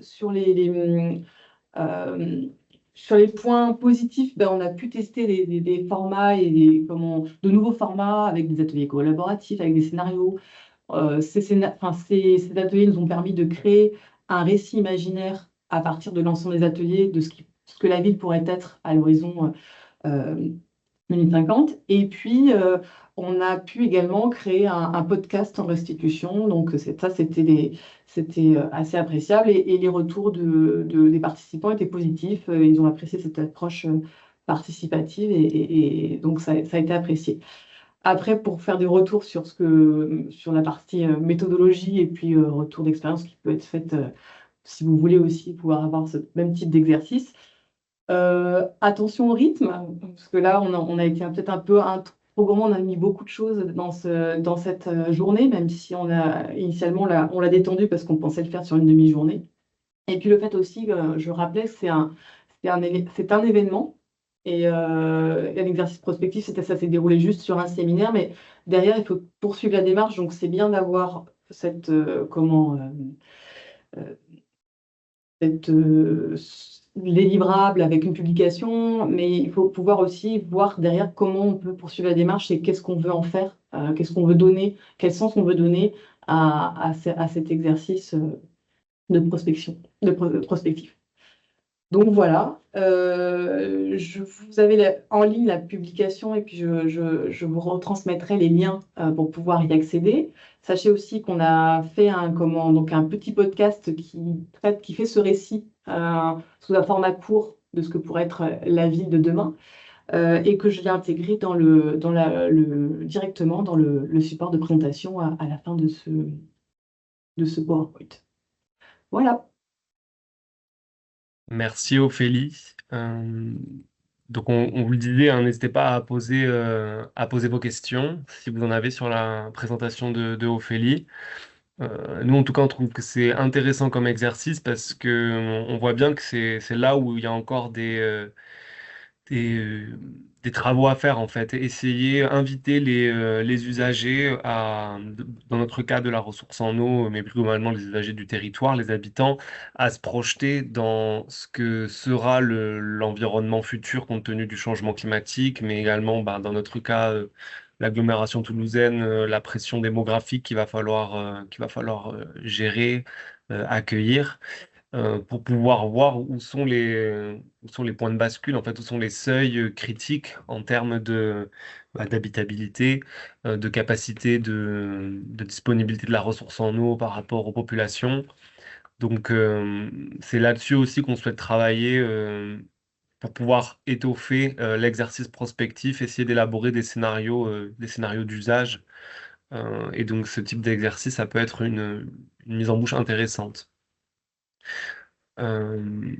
euh, sur les points positifs. On a pu tester des formats et de nouveaux formats avec des ateliers collaboratifs, avec des scénarios. Ces ateliers nous ont permis de créer un récit imaginaire à partir de l'ensemble des ateliers de ce que la ville pourrait être à l'horizon 2050. Et puis, on a pu également créer un podcast en restitution. Donc, c'était assez appréciable. Et les retours des participants étaient positifs. Ils ont apprécié cette approche participative et donc, ça a été apprécié. Après, pour faire des retours sur la partie méthodologie et puis retour d'expérience qui peut être faite, si vous voulez aussi pouvoir avoir ce même type d'exercice. Attention au rythme, parce que là, on a été peut-être un peu trop gourmand, on a mis beaucoup de choses dans cette journée, même si initialement, on l'a détendu parce qu'on pensait le faire sur une demi-journée. Et puis le fait aussi, je rappelais, c'est un événement, et un exercice prospectif, ça s'est déroulé juste sur un séminaire, mais derrière, il faut poursuivre la démarche, donc c'est bien d'avoir euh, cette délivrable avec une publication, mais il faut pouvoir aussi voir derrière comment on peut poursuivre la démarche et qu'est-ce qu'on veut en faire, qu'est-ce qu'on veut donner, quel sens on veut donner à cet exercice de prospection, prospectif. Donc voilà, vous avez en ligne la publication et puis je vous retransmettrai les liens pour pouvoir y accéder. Sachez aussi qu'on a fait donc un petit podcast qui fait ce récit sous un format court de ce que pourrait être la ville de demain et que je l'ai intégré directement dans le support de présentation à la fin de ce PowerPoint. Voilà. Merci Ophélie. Donc on vous le disait, hein, n'hésitez pas à poser vos questions si vous en avez sur la présentation de Ophélie. Nous, en tout cas, on trouve que c'est intéressant comme exercice parce que on voit bien que c'est là où il y a encore des, euh, des travaux à faire en fait. Essayer, inviter les usagers dans notre cas de la ressource en eau, mais plus globalement les usagers du territoire, les habitants, à se projeter dans ce que sera l'environnement futur compte tenu du changement climatique, mais également dans notre cas l'agglomération toulousaine, la pression démographique qu'il va falloir gérer, accueillir pour pouvoir voir où sont les points de bascule, en fait, où sont les seuils critiques en termes d'habitabilité, de capacité de disponibilité de la ressource en eau par rapport aux populations. Donc, c'est là-dessus aussi qu'on souhaite travailler pour pouvoir étoffer l'exercice prospectif, essayer d'élaborer des scénarios d'usage. Et donc, ce type d'exercice, ça peut être une mise en bouche intéressante. Euh,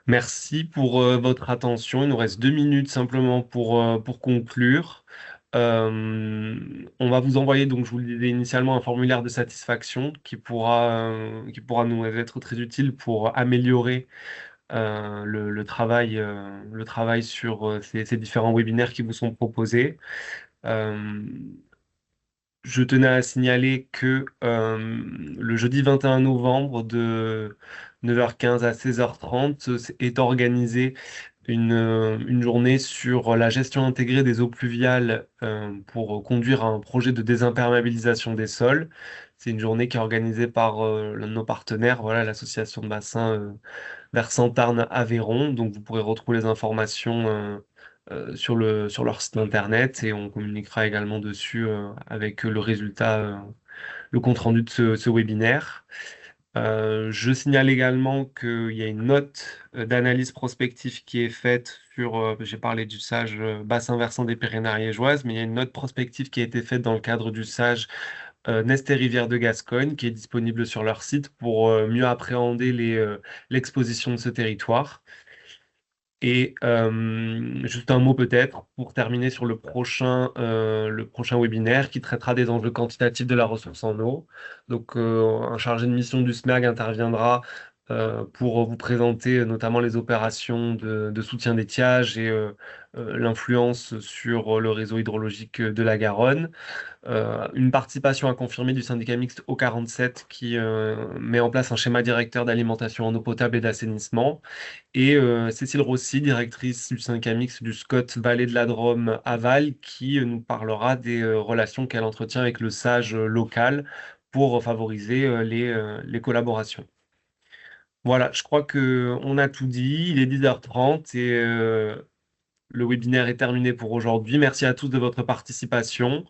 Merci pour votre attention. Il nous reste 2 minutes simplement pour conclure. On va vous envoyer, donc je vous le disais initialement, un formulaire de satisfaction qui pourra nous être très utile pour améliorer le travail sur ces différents webinaires qui vous sont proposés. Euh, je tenais à signaler que le jeudi 21 novembre de 9h15 à 16h30 est organisée une journée sur la gestion intégrée des eaux pluviales pour conduire à un projet de désimperméabilisation des sols. C'est une journée qui est organisée par l'un de nos partenaires, voilà, l'association de bassin versant Tarn-Aveyron. Donc vous pourrez retrouver les informations sur leur site internet et on communiquera également dessus avec le résultat, le compte-rendu de ce webinaire. Je signale également qu'il y a une note d'analyse prospective qui est faite sur, j'ai parlé du SAGE bassin versant des Pyrénées ariégeoises, mais il y a une note prospective qui a été faite dans le cadre du SAGE Nest et Rivière de Gascogne, qui est disponible sur leur site pour mieux appréhender l'exposition de ce territoire. Et juste un mot peut-être pour terminer sur le prochain webinaire qui traitera des enjeux quantitatifs de la ressource en eau. Donc un chargé de mission du SMEAG interviendra pour vous présenter notamment les opérations de soutien d'étiage et l'influence sur le réseau hydrologique de la Garonne. Une participation à confirmer du syndicat mixte O47 qui met en place un schéma directeur d'alimentation en eau potable et d'assainissement. Et Cécile Rossi, directrice du syndicat mixte du SCOT Vallée de la Drôme Aval, qui nous parlera des relations qu'elle entretient avec le SAGE local pour favoriser les collaborations. Voilà, je crois que on a tout dit. Il est 10h30 et le webinaire est terminé pour aujourd'hui. Merci à tous de votre participation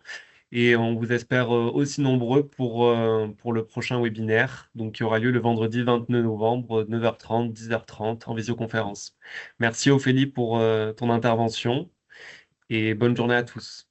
et on vous espère aussi nombreux pour le prochain webinaire, donc qui aura lieu le vendredi 29 novembre, 9h30, 10h30 en visioconférence. Merci Ophélie pour ton intervention et bonne journée à tous.